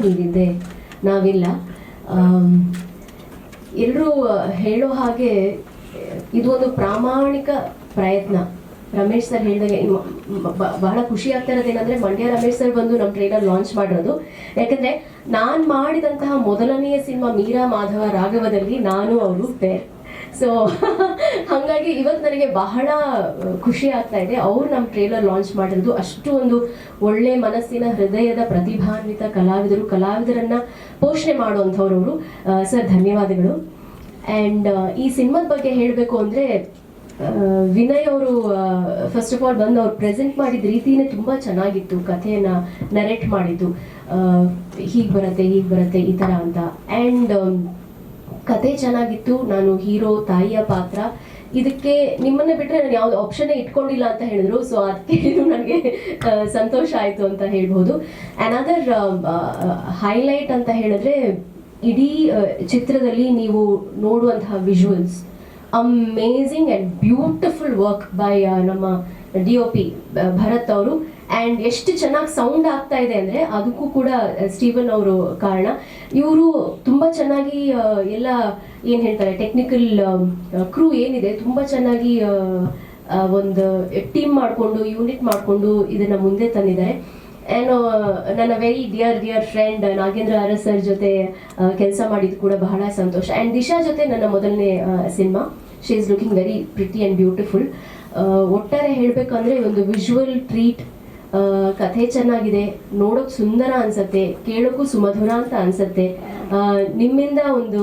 ನೀವಿದೆ ನಾವಿಲ್ಲ. ಎಲ್ಲರೂ ಹೇಳೋ ಹಾಗೆ ಇದು ಒಂದು ಪ್ರಾಮಾಣಿಕ ಪ್ರಯತ್ನ. ರಮೇಶ್ ಸರ್ ಹೇಳಿದಾಗೆ ಬಹಳ ಖುಷಿ ಆಗ್ತಾ ಇರೋದೇನೆಂದರೆ ಮಂಡ್ಯ ರಮೇಶ್ ಸರ್ ಬಂದು ನಮ್ಮ ಟ್ರೈಲರ್ ಲಾಂಚ್ ಮಾಡಿರೋದು. ಯಾಕಂದರೆ ನಾನು ಮಾಡಿದಂತಹ ಮೊದಲನೆಯ ಸಿನಿಮಾ ಮೀರಾ ಮಾಧವ ರಾಘವದಲ್ಲಿ ನಾನು ಅವರು ಪೇರ್. ಸೊ ಹಾಗಾಗಿ ಇವತ್ತು ನನಗೆ ಬಹಳ ಖುಷಿ ಆಗ್ತಾ ಇದೆ ಅವ್ರು ನಮ್ಮ ಟ್ರೇಲರ್ ಲಾಂಚ್ ಮಾಡಿರೋದು. ಅಷ್ಟು ಒಂದು ಒಳ್ಳೆ ಮನಸ್ಸಿನ ಹೃದಯದ ಪ್ರತಿಭಾನ್ವಿತ ಕಲಾವಿದರನ್ನ ಪೋಷಣೆ ಮಾಡುವಂಥವ್ರು ಅವರು. ಸರ್ ಧನ್ಯವಾದಗಳು. ಆ್ಯಂಡ್ ಈ ಸಿನಿಮಾದ ಬಗ್ಗೆ ಹೇಳಬೇಕು ಅಂದರೆ ವಿನಯ್ ಅವರು ಫಸ್ಟ್ ಆಫ್ ಆಲ್ ಬಂದು ಅವ್ರು ಪ್ರೆಸೆಂಟ್ ಮಾಡಿದ ರೀತಿನೇ ತುಂಬ ಚೆನ್ನಾಗಿತ್ತು. ಕಥೆಯನ್ನು ನರೇಟ್ ಮಾಡಿದ್ದು ಹೀಗೆ ಬರುತ್ತೆ ಈ ಥರ ಅಂತ. ಆ್ಯಂಡ್ ಕತೆ ಚೆನ್ನಾಗಿತ್ತು. ನಾನು ಹೀರೋ ತಾಯಿಯ ಪಾತ್ರ, ಇದಕ್ಕೆ ನಿಮ್ಮನ್ನ ಬಿಟ್ಟರೆ ನಾನು ಯಾವ್ದು ಆಪ್ಷನ್ನೇ ಇಟ್ಕೊಂಡಿಲ್ಲ ಅಂತ ಹೇಳಿದ್ರು. ಸೊ ಅದಕ್ಕೆ ಇದು ನನಗೆ ಸಂತೋಷ ಆಯಿತು ಅಂತ ಹೇಳ್ಬೋದು. ಅನದರ್ ಹೈಲೈಟ್ ಅಂತ ಹೇಳಿದ್ರೆ ಇಡೀ ಚಿತ್ರದಲ್ಲಿ ನೀವು ನೋಡುವಂತಹ visuals amazing and beautiful work by ನಮ್ಮ DOP ಭರತ್ ಅವರು. ಆ್ಯಂಡ್ ಎಷ್ಟು ಚೆನ್ನಾಗಿ ಸೌಂಡ್ ಆಗ್ತಾ ಇದೆ ಅಂದರೆ ಅದಕ್ಕೂ ಕೂಡ ಸ್ಟೀವನ್ ಅವರು ಕಾರಣ. ಇವರು ತುಂಬ ಚೆನ್ನಾಗಿ ಎಲ್ಲ ಏನು ಹೇಳ್ತಾರೆ ಟೆಕ್ನಿಕಲ್ ಕ್ರೂ ಏನಿದೆ ತುಂಬ ಚೆನ್ನಾಗಿ ಒಂದು ಟೀಮ್ ಮಾಡಿಕೊಂಡು ಯೂನಿಟ್ ಮಾಡಿಕೊಂಡು ಇದನ್ನು ಮುಂದೆ ತಂದಿದ್ದಾರೆ. ಆ್ಯಂಡ್ ನನ್ನ very dear friend Nagendra Aras sir ಜೊತೆ ಕೆಲಸ ಮಾಡಿದ್ದು ಕೂಡ ಬಹಳ ಸಂತೋಷ. ಆ್ಯಂಡ್ ದಿಶಾ ಜೊತೆ ನನ್ನ ಮೊದಲನೇ cinema. She is looking very pretty and beautiful. ಒಟ್ಟಾರೆ ಹೇಳಬೇಕಂದ್ರೆ ಒಂದು ವಿಜುವಲ್ ಟ್ರೀಟ್. ಕಥೆ ಚೆನ್ನಾಗಿದೆ, ನೋಡೋಕೆ ಸುಂದರ ಅನ್ಸತ್ತೆ, ಕೇಳೋಕ್ಕೂ ಸುಮಧುರ ಅಂತ ಅನ್ಸತ್ತೆ. ನಿಮ್ಮಿಂದ ಒಂದು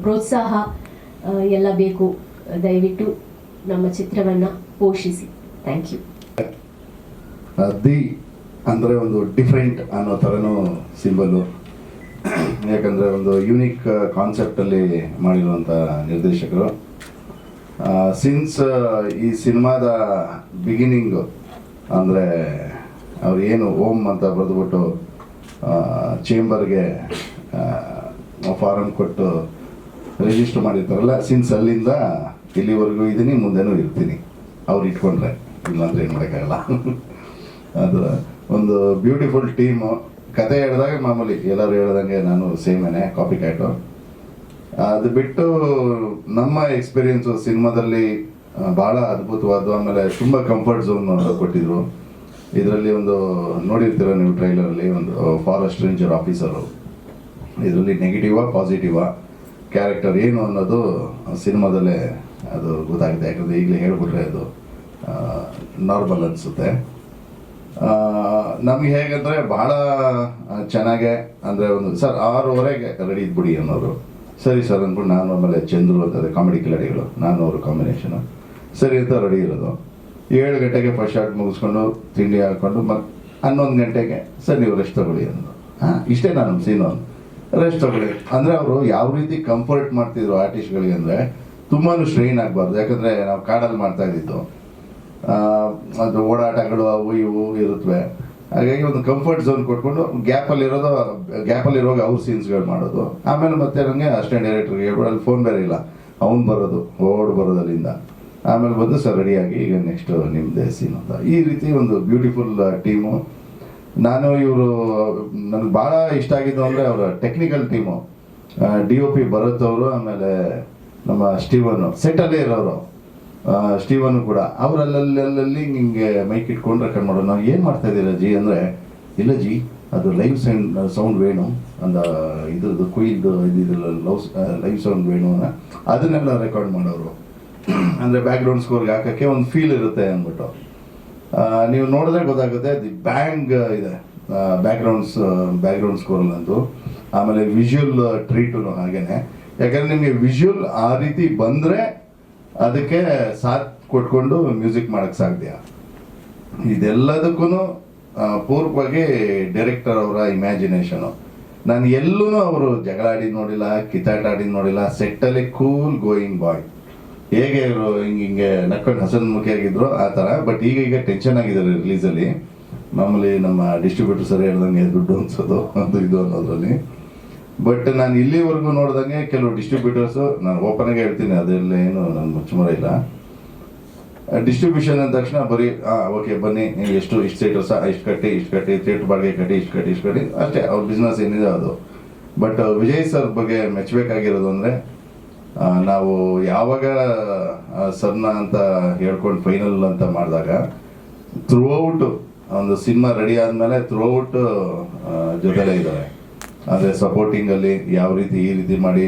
ಪ್ರೋತ್ಸಾಹ ಎಲ್ಲ ಬೇಕು. ದಯವಿಟ್ಟು ನಮ್ಮ ಚಿತ್ರವನ್ನು ಪೋಷಿಸಿ. Thank you. ಅಂದರೆ ಒಂದು ಡಿಫ್ರೆಂಟ್ ಅನ್ನೋ ಥರನೂ ಸಿಂಬಲು. ಯಾಕಂದರೆ ಒಂದು ಯೂನಿಕ್ ಕಾನ್ಸೆಪ್ಟಲ್ಲಿ ಮಾಡಿರುವಂಥ ನಿರ್ದೇಶಕರು. ಸಿನ್ಸ್ ಈ ಸಿನಿಮಾದ ಬಿಗಿನಿಂಗು ಅಂದರೆ ಅವ್ರು ಏನು ಓಮ್ ಅಂತ ಬರೆದುಬಿಟ್ಟು ಚೇಂಬರ್ಗೆ ಫಾರಮ್ ಕೊಟ್ಟು ರಿಜಿಸ್ಟರ್ ಮಾಡಿರ್ತಾರಲ್ಲ, ಸಿನ್ಸ್ ಅಲ್ಲಿಂದ ಇಲ್ಲಿವರೆಗೂ ಇದ್ದೀನಿ, ಮುಂದೆನೂ ಇರ್ತೀನಿ ಅವ್ರು ಇಟ್ಕೊಂಡ್ರೆ, ಇಲ್ಲಾಂದರೆ ಏನು ಮಾಡೋಕ್ಕಾಗಲ್ಲ. ಅದು ಒಂದು ಬ್ಯೂಟಿಫುಲ್ ಟೀಮು. ಕತೆ ಹೇಳಿದಾಗ ಮಾಮೂಲಿ ಎಲ್ಲರೂ ಹೇಳ್ದಂಗೆ ನಾನು ಸೇಮೇನೆ ಕಾಪಿ ಕ್ಯಾಟು. ಅದು ಬಿಟ್ಟು ನಮ್ಮ ಎಕ್ಸ್ಪೀರಿಯೆನ್ಸು ಸಿನಿಮಾದಲ್ಲಿ ಭಾಳ ಅದ್ಭುತವಾದ್ದು. ಆಮೇಲೆ ತುಂಬ ಕಂಫರ್ಟ್ ಝೋನ್ ಕೊಟ್ಟಿದ್ರು. ಇದರಲ್ಲಿ ಒಂದು ನೋಡಿರ್ತೀರ ನೀವು ಟ್ರೈಲರಲ್ಲಿ, ಒಂದು ಫಾರೆಸ್ಟ್ ರೇಂಜರ್ ಆಫೀಸರು. ಇದರಲ್ಲಿ ನೆಗೆಟಿವಾ ಪಾಸಿಟಿವಾ ಕ್ಯಾರೆಕ್ಟರ್ ಏನು ಅನ್ನೋದು ಸಿನಿಮಾದಲ್ಲೇ ಅದು ಗೊತ್ತಾಗುತ್ತೆ. ಯಾಕಂದರೆ ಈಗಲೇ ಹೇಳ್ಬಿಟ್ರೆ ಅದು ನಾರ್ಮಲ್ ಅನಿಸುತ್ತೆ. ನಮ್ಗೆ ಹೇಗಂದರೆ ಭಾಳ ಚೆನ್ನಾಗೆ ಅಂದರೆ ಒಂದು ಸರ್ 6:30ಗೆ ರೆಡಿ ಇದ್ಬಿಡಿ ಅನ್ನೋರು. ಸರಿ ಸರ್ ಅಂದ್ಬಿಟ್ಟು ನಾನು ಆಮೇಲೆ ಚಂದ್ರು ಅಂತಂದರೆ ಕಾಮಿಡಿ ಕಿಲಾಡಿಗಳು, ನಾನು ಅವರು ಕಾಂಬಿನೇಷನು ಸರಿ ಅಂತ ರೆಡಿ ಇರೋದು. 7 ಗಂಟೆಗೆ ಫಸ್ಟ್ ಶಾರ್ಟ್ ಮುಗಿಸ್ಕೊಂಡು ತಿಂಡಿ ಹಾಕ್ಕೊಂಡು ಮತ್ತು 11 ಗಂಟೆಗೆ ಸರ್ ನೀವು ರೆಸ್ಟ್ ತಗೊಳ್ಳಿ ಅನ್ನೋದು. ಇಷ್ಟೇ ನಾನು ಸೀನು ರೆಸ್ಟ್ ತಗೊಳ್ಳಿ ಅಂದರೆ ಅವರು ಯಾವ ರೀತಿ ಕಂಫರ್ಟ್ ಮಾಡ್ತಿದ್ರು ಆರ್ಟಿಸ್ಟ್ಗಳಿಗೆ ಅಂದರೆ ತುಂಬಾ ಸ್ಟ್ರೈನ್ ಆಗಬಾರ್ದು. ಯಾಕಂದರೆ ನಾವು ಕಾಡಲ್ಲಿ ಮಾಡ್ತಾ ಇದ್ದಿದ್ದು, ಅದು ಓಡಾಟಗಳು ಅವು ಇವು ಇರುತ್ತವೆ. ಹಾಗಾಗಿ ಒಂದು ಕಂಫರ್ಟ್ ಝೋನ್ ಕೊಟ್ಕೊಂಡು ಗ್ಯಾಪಲ್ಲಿರುವಾಗ ಅವ್ರ ಸೀನ್ಸ್ಗಳು ಮಾಡೋದು. ಆಮೇಲೆ ಮತ್ತೆ ನನಗೆ ಅಸಿಸ್ಟೆಂಟ್ ಡೈರೆಕ್ಟರ್ಗೆ ಹೇಳ್ಬಿಡು, ಅಲ್ಲಿ ಫೋನ್ ಬೇರೆ ಇಲ್ಲ, ಅವ್ನು ಬರೋದು ಬರೋದು ಅಲ್ಲಿಂದ. ಆಮೇಲೆ ಬಂದು ಸರ್ ರೆಡಿಯಾಗಿ ಈಗ ನೆಕ್ಸ್ಟ್ ನಿಮ್ಮದೇ ಸೀನ್ ಅಂತ. ಈ ರೀತಿ ಒಂದು ಬ್ಯೂಟಿಫುಲ್ ಟೀಮು. ಇವರು ನನಗೆ ಭಾಳ ಇಷ್ಟ ಆಗಿದ್ದು ಅಂದರೆ ಅವರ ಟೆಕ್ನಿಕಲ್ ಟೀಮು. DOP ಭರತ್ ಅವರು, ಆಮೇಲೆ ನಮ್ಮ ಸ್ಟೀವನು ಸೆಟ್ಟಲ್ಲೇ ಇರೋರು. ಸ್ಟೀವನು ಕೂಡ ಅವರಲ್ಲಲ್ಲಿ ಹಿಂಗೆ ಮೈಕ್ ಇಟ್ಕೊಂಡು ರೆಕಾರ್ಡ್ ಮಾಡೋದು. ನಾವು ಏನು ಮಾಡ್ತಾ ಇದ್ದೀರಾ ಜಿ ಅಂದರೆ, ಇಲ್ಲ ಜಿ ಅದು ಲೈವ್ ಸೌಂಡ್ ವೇಣು ಅಂದ ಇದ್ರದ್ದು ಕುಯ್ದು ಲೈವ್ ಸೌಂಡ್ ವೇಣು ಅದನ್ನೆಲ್ಲ ರೆಕಾರ್ಡ್ ಮಾಡೋರು. ಅಂದರೆ ಬ್ಯಾಕ್ಗ್ರೌಂಡ್ ಸ್ಕೋರ್ಗೆ ಹಾಕೋಕ್ಕೆ ಒಂದು ಫೀಲ್ ಇರುತ್ತೆ ಅಂದ್ಬಿಟ್ಟು. ನೀವು ನೋಡಿದ್ರೆ ಗೊತ್ತಾಗುತ್ತೆ. ದಿ ಬ್ಯಾಂಗ್ ಇದೆ ಬ್ಯಾಕ್ಗ್ರೌಂಡ್ ಸ್ಕೋರಲ್ಲಂತೂ. ಆಮೇಲೆ ವಿಜುವಲ್ ಟ್ರೀಟು ಹಾಗೇನೆ. ಯಾಕಂದರೆ ನಿಮಗೆ ವಿಜುವಲ್ ಆ ರೀತಿ ಬಂದರೆ ಅದಕ್ಕೆ ಸಾಥ್ ಕೊಟ್ಕೊಂಡು ಮ್ಯೂಸಿಕ್ ಮಾಡೋಕ್ಕೆ ಸಾಧ್ಯ. ಇದೆಲ್ಲದಕ್ಕೂ ಪೂರ್ವವಾಗಿ ಡೈರೆಕ್ಟರ್ ಅವರ ಇಮ್ಯಾಜಿನೇಷನು. ನಾನು ಎಲ್ಲೂ ಅವರು ಜಗಳ ಆಡಿದ್ದು ನೋಡಿಲ್ಲ, ಕಿತ್ತಾಟ ಆಡಿದ್ದು ನೋಡಿಲ್ಲ. ಸೆಟ್ಟಲ್ಲಿ ಕೂಲ್ ಗೋಯಿಂಗ್ ಬಾಯ್. ಹೇಗೆ ಇವರು ಹಿಂಗೆ ನಕ್ಕೊಂಡು ಹಸನ್ಮುಖಿಯಾಗಿದ್ರು ಆ ಥರ. ಬಟ್ ಈಗ ಟೆನ್ಷನ್ ಆಗಿದ್ದಾರೆ ರಿಲೀಸಲ್ಲಿ. ಮಾಮೂಲಿ ನಮ್ಮ ಡಿಸ್ಟ್ರಿಬ್ಯೂಟರ್ ಸರಿ ಹೇಳ್ದಂಗೆ ದುಡ್ಡು ಅನ್ಸೋದು ಅದು ಇದು ಅನ್ನೋದ್ರಲ್ಲಿ. ಬಟ್ ನಾನು ಇಲ್ಲಿವರೆಗೂ ನೋಡ್ದಂಗೆ ಕೆಲವು ಡಿಸ್ಟ್ರಿಬ್ಯೂಟರ್ಸು, ನಾನು ಓಪನ್ ಆಗಿ ಹೇಳ್ತೀನಿ, ಅದೆಲ್ಲ ಏನು ನನ್ನ ಮುಚ್ಚುಮರ ಇಲ್ಲ, ಡಿಸ್ಟ್ರಿಬ್ಯೂಷನ್ ಅಂದ ತಕ್ಷಣ ಬರೀ ಓಕೆ ಬನ್ನಿ ನೀವು ಇಷ್ಟು ಥಿಯೇಟರ್ಸ ಇಷ್ಟು ಕಟ್ಟಿ ಥಿಯೇಟರ್ ಬಾಡಿಗೆ ಕಟ್ಟಿ ಇಷ್ಟು ಕಟ್ಟಿ ಅಷ್ಟೇ ಅವ್ರ ಬಿಸ್ನೆಸ್ ಏನಿದೆ ಅದು. ಬಟ್ ವಿಜಯ್ ಸರ್ ಬಗ್ಗೆ ಮೆಚ್ಚಬೇಕಾಗಿರೋದು ಅಂದರೆ ನಾವು ಯಾವಾಗ ಸರ್ನ ಅಂತ ಹೇಳ್ಕೊಂಡು ಫೈನಲ್ ಅಂತ ಮಾಡಿದಾಗ ಥ್ರೂಔಟ್ ಒಂದು ಸಿನಿಮಾ ರೆಡಿ ಆದಮೇಲೆ ಥ್ರೂಔಟ್ ಜೊತೆಲೇ ಇದ್ದಾರೆ. ಅದೇ ಸಪೋರ್ಟಿಂಗಲ್ಲಿ ಯಾವ ರೀತಿ ಈ ರೀತಿ ಮಾಡಿ,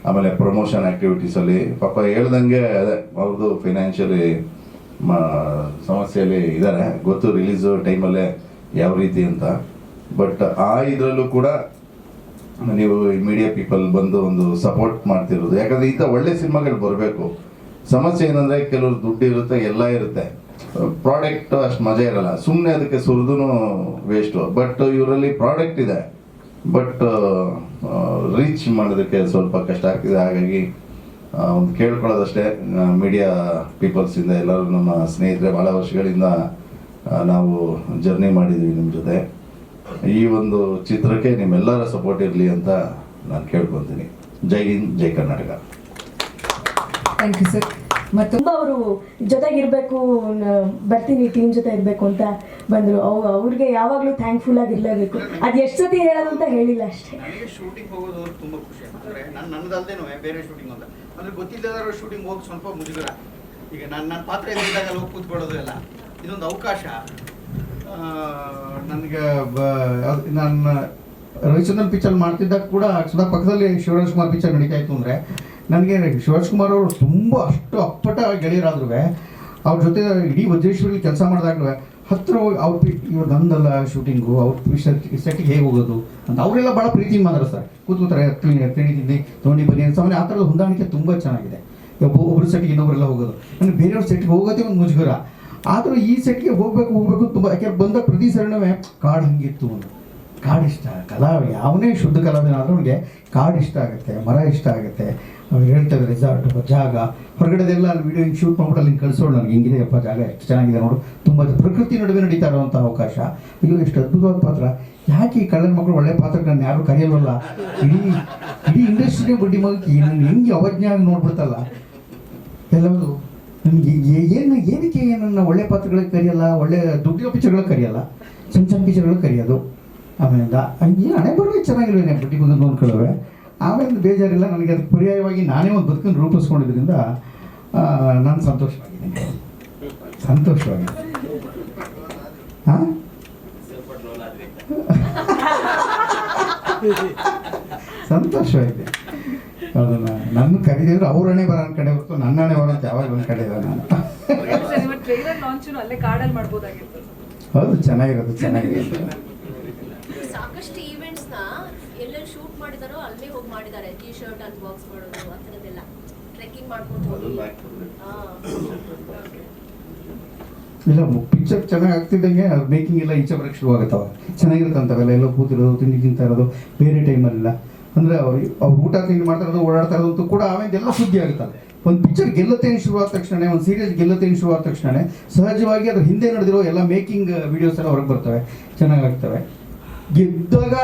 ಆಮೇಲೆ ಪ್ರಮೋಷನ್ ಆ್ಯಕ್ಟಿವಿಟೀಸಲ್ಲಿ ಪಾಪ ಹೇಳ್ದಂಗೆ ಅದೇ ಅವ್ರದ್ದು ಫೈನಾನ್ಷಿಯಲಿ ಸಮಸ್ಯೆಯಲ್ಲಿ ಇದ್ದಾರೆ, ಗೊತ್ತು ರಿಲೀಸು ಟೈಮಲ್ಲೇ ಯಾವ ರೀತಿ ಅಂತ. ಬಟ್ ಇದರಲ್ಲೂ ಕೂಡ ನೀವು ಮೀಡಿಯಾ ಪೀಪಲ್ ಬಂದು ಒಂದು ಸಪೋರ್ಟ್ ಮಾಡ್ತಿರೋದು, ಯಾಕಂದರೆ ಇಂಥ ಒಳ್ಳೆ ಸಿನಿಮಾಗಳು ಬರಬೇಕು. ಸಮಸ್ಯೆ ಏನಂದರೆ ಕೆಲವರು ದುಡ್ಡು ಇರುತ್ತೆ, ಎಲ್ಲ ಇರುತ್ತೆ, ಪ್ರಾಡಕ್ಟ್ ಅಷ್ಟು ಮಜಾ ಇರಲ್ಲ, ಸುಮ್ಮನೆ ಅದಕ್ಕೆ ಸುರಿದು ವೇಸ್ಟು. ಬಟ್ ಇವರಲ್ಲಿ ಪ್ರಾಡಕ್ಟ್ ಇದೆ, ಬಟ್ ರೀಚ್ ಮಾಡೋದಕ್ಕೆ ಸ್ವಲ್ಪ ಕಷ್ಟ ಆಗ್ತಿದೆ. ಹಾಗಾಗಿ ಒಂದು ಕೇಳ್ಕೊಳ್ಳೋದಷ್ಟೇ, ಮೀಡಿಯಾ ಪೀಪಲ್ಸಿಂದ ಎಲ್ಲರೂ ನಮ್ಮ ಸ್ನೇಹಿತರೆ ಭಾಳ ವರ್ಷಗಳಿಂದ ನಾವು ಜರ್ನಿ ಮಾಡಿದ್ವಿ ನಿಮ್ಮ ಜೊತೆ. ಈ ಒಂದು ಚಿತ್ರಕ್ಕೆ ನಿಮ್ಮೆಲ್ಲರ ಸಪೋರ್ಟ್ ಇರಲಿ ಅಂತ ನಾನು ಕೇಳ್ಕೊತೀನಿ. ಜೈ ಹಿಂದ್, ಜೈ ಕರ್ನಾಟಕ. Thank you sir. ಮತ್ತು ತುಂಬ ಅವರು ಜೊತೆಗಿರಬೇಕು, ಬರ್ತೀನಿ ಟೀಮ್ ಜೊತೆ ಇರಬೇಕು ಅಂತ ಬಂದರು. ಅವ್ರಿಗೆ ಯಾವಾಗಲೂ ಥ್ಯಾಂಕ್ಫುಲ್ ಆಗಿರಲೇಬೇಕು. ಅದು ಎಷ್ಟು ಸತಿ ಹೇಳೋದು ಅಂತ ಹೇಳಿಲ್ಲ ಅಷ್ಟೇ. ನನಗೆ ಶೂಟಿಂಗ್ ಹೋಗೋದು ತುಂಬ ಖುಷಿ. ಅಂದರೆ ನನ್ನದಲ್ದೇನೋ ಬೇರೆ ಶೂಟಿಂಗ್ ಅಂತ ಅಂದರೆ ಗೊತ್ತಿಲ್ಲದಾದ್ರೂ ಶೂಟಿಂಗ್ ಹೋಗಿ ಸ್ವಲ್ಪ ಮುಜುಗರ. ಈಗ ನನ್ನ ಪಾತ್ರ ಇದ್ದಾಗ ಹೋಗಿ ಕೂತ್ಕೊಳ್ಳೋದು ಎಲ್ಲ ಇದೊಂದು ಅವಕಾಶ. ನನಗೆ ನಾನು ರವಿಚಂದ್ರನ್ ಪಿಕ್ಚರ್ ಮಾಡ್ತಿದ್ದಾಗ ಕೂಡ ಸುಧಾ ಪಕ್ಕದಲ್ಲಿ ಶಿವರಾಜ್ ಕುಮಾರ್ ಪಿಕ್ಚರ್ ನಡೀತಾ ಇತ್ತು. ಅಂದರೆ ನನಗೆ ಶಿವರಾಜ್ ಕುಮಾರ್ ಅವರು ತುಂಬ ಅಷ್ಟು ಅಪ್ಪಟ ಗೆಳೆಯರಾದ್ರೂ ಅವ್ರ ಜೊತೆ ಇಡೀ ವಜ್ರೇಶ್ವರಲ್ಲಿ ಕೆಲಸ ಮಾಡಿದಾಗಲೂ ಹತ್ತಿರ ಹೋಗಿ ಇವ್ರು ನಂದಲ್ಲ ಶೂಟಿಂಗು, ಅವ್ರ ಸೆಟ್ಟಿಗೆ ಹೇಗೆ ಹೋಗೋದು ಅಂತ ಅವರೆಲ್ಲ ಭಾಳ ಪ್ರೀತಿಯಿಂದ ಮಾತಾಡ್ತಾರೆ. ಕೂತ್ಕೋತಾರೆ, ತಿಂಡಿ ತೊಗೊಂಡು ಬನ್ನಿ ಅಂತ. ಆಮೇಲೆ ಆ ಥರದ ಹೊಂದಾಣಿಕೆ ತುಂಬ ಚೆನ್ನಾಗಿದೆ. ಒಬ್ಬರು ಸೆಟ್ಟಿಗೆ ಇನ್ನೊಬ್ಬರೆಲ್ಲ ಹೋಗೋದು, ನನಗೆ ಬೇರೆಯವ್ರ ಸೆಟ್ಗೆ ಹೋಗೋದೇ ಒಂದು ಮುಜುಗರ. ಆದರೂ ಈ ಸೆಟ್ಗೆ ಹೋಗಬೇಕು ತುಂಬ, ಯಾಕೆಂದ್ರೆ ಬಂದ ಪ್ರತಿ ಸರಣವೇ ಕಾಡು ಹಂಗಿತ್ತು. ಕಾಡು ಇಷ್ಟ, ಯಾವನೇ ಶುದ್ಧ ಕಲಾವಿದನಾದ್ರೂ ಅವ್ನಿಗೆ ಕಾಡು ಇಷ್ಟ ಆಗುತ್ತೆ, ಮರ ಇಷ್ಟ ಆಗುತ್ತೆ. ಅವ್ರು ಹೇಳ್ತಾರೆ ರೆಸಾರ್ಟ್ ಜಾಗ ಹೊರಗಡೆದೆಲ್ಲ ಅಲ್ಲಿ ವೀಡಿಯೋ ಹಿಂಗೆ ಶೂಟ್ ಮಾಡ್ಬಿಟ್ಟು ಅಲ್ಲಿ ಕಳಿಸೋಳು, ನನಗೆ ಹಿಂಗಿದೆ ಅಪ್ಪ ಜಾಗ ಎಷ್ಟು ಚೆನ್ನಾಗಿದೆ ನೋಡು, ತುಂಬ ಪ್ರಕೃತಿ ನಡುವೆ ನಡೀತಾ ಇರೋವಂಥ ಅವಕಾಶ. ಅಯ್ಯೋ ಎಷ್ಟು ಅದ್ಭುತವಾದ ಪಾತ್ರ. ಯಾಕೆ ಈ ಕಳ್ಳನ ಮಕ್ಕಳು ಒಳ್ಳೆ ಪಾತ್ರಕ್ಕೆ ನಾನು ಯಾರು ಕರೆಯಲ್ವಲ್ಲ, ಇಡೀ ಇಂಡಸ್ಟ್ರಿನೇ ಬಡ್ಡಿ ಮಗಕ್ಕೆ ನಾನು ಹೆಂಗೆ ಅವಜ್ಞಾಗಿ ನೋಡ್ಬಿಡ್ತಲ್ಲ ಎಲ್ಲವುದು. ನನಗೆ ಏನಕ್ಕೆ ನನ್ನ ಒಳ್ಳೆ ಪಾತ್ರಗಳಿಗೆ ಕರೆಯಲ್ಲ, ಒಳ್ಳೆ ದುಡ್ಡಿನ ಪಿಕ್ಚರ್ಗಳಿಗೆ ಕರೆಯಲ್ಲ, ಸಣ್ಣ ಪಿಕ್ಚರ್ಗಳಿಗೆ ಕರೆಯೋದು. ಆಮೇಲೆ ಏನು ಹಣೆ ಬರುವೆ ಚೆನ್ನಾಗಿಲ್ವೇನೆ ಬಡ್ಡಿ ಮಗಂದು ಅಂದ್ಕೊಳ್ಳುವೆ. ಆಮೇಲೆ ಬೇಜಾರಿಲ್ಲ, ನನಗೆ ಅದಕ್ಕೆ ಪರ್ಯಾಯವಾಗಿ ನಾನೇ ಒಂದು ಬದುಕನ್ನು ರೂಪಿಸ್ಕೊಂಡಿದ್ದರಿಂದ ನಾನು ಸಂತೋಷವಾಗಿದ್ದೀನಿ. ಹಾಂ ಸಂತೋಷವಾಗಿದೆ. ಅದನ್ನು ನನ್ನ ಕರೀದಿದ್ರು ಅವ್ರ ಹಣೆ ಬರೋ ಕಡೆ ಹೊರತು ನನ್ನ ಹಣೆ ಬರೋ ಅಂತ ಯಾವಾಗ ಒಂದು ಕಡೆ ನಾನು. ಹೌದು, ಚೆನ್ನಾಗಿರೋದು. ಸಾಕಷ್ಟು ಈವೆಂಟ್ಸ್ ನ ಎಲ್ಲೆಲ್ಲಿ ಶೂಟ್ ಮಾಡಿದಾರೋ ಅಲ್ಲೇ ಹೋಗಿ ಮಾಡಿದ್ದಾರೆ. ಟಿ ಶರ್ಟ್ ಅನ್ಬಾಕ್ಸ್ ಮಾಡೋದು ಆ ಥರದ್ದೆಲ್ಲ ಟ್ರೆಕ್ಕಿಂಗ್ ಮಾಡ್ಕೊಂಡು ಇಲ್ಲ ಪಿಕ್ಚರ್ ಚೆನ್ನಾಗಿ ಆಗ್ತಿದ್ದಂಗೆ ಅದು ಮೇಕಿಂಗ್ ಎಲ್ಲ ಈಚೆ ಬರೋಕ್ಕೆ ಶುರುವಾಗುತ್ತವ. ಚೆನ್ನಾಗಿರುತ್ತೆ ಅಂತವೆಲ್ಲ, ಎಲ್ಲ ಕೂತಿರೋದು, ತಿಂಡಿ ತಿಂತಾ ಇರೋದು, ಬೇರೆ ಟೈಮಲ್ಲ. ಅಂದರೆ ಅವ್ರು ಊಟ ತಿಂಡಿ ಮಾಡ್ತಾ ಇರೋದು, ಓಡಾಡ್ತಾ ಇರೋದು ಕೂಡ ಆಮೇಲೆ ಎಲ್ಲ ಸುದ್ದಿ ಆಗುತ್ತಲ್ಲ. ಒಂದು ಪಿಕ್ಚರ್ ಗೆಲ್ಲತ್ತೇನು ಶುರುವಾದ ತಕ್ಷಣ, ಒಂದು ಸೀರಿಯಲ್ ಗೆಲ್ಲತ್ತೇನು ಶುರುವಾದ ತಕ್ಷಣ ಸಹಜವಾಗಿ ಅದ್ರ ಹಿಂದೆ ನಡೆದಿರೋ ಎಲ್ಲ ಮೇಕಿಂಗ್ ವಿಡಿಯೋಸ್ ಎಲ್ಲ ಹೊರಗೆ ಬರ್ತವೆ, ಚೆನ್ನಾಗಾಗ್ತವೆ. ಗೆದ್ದಾಗ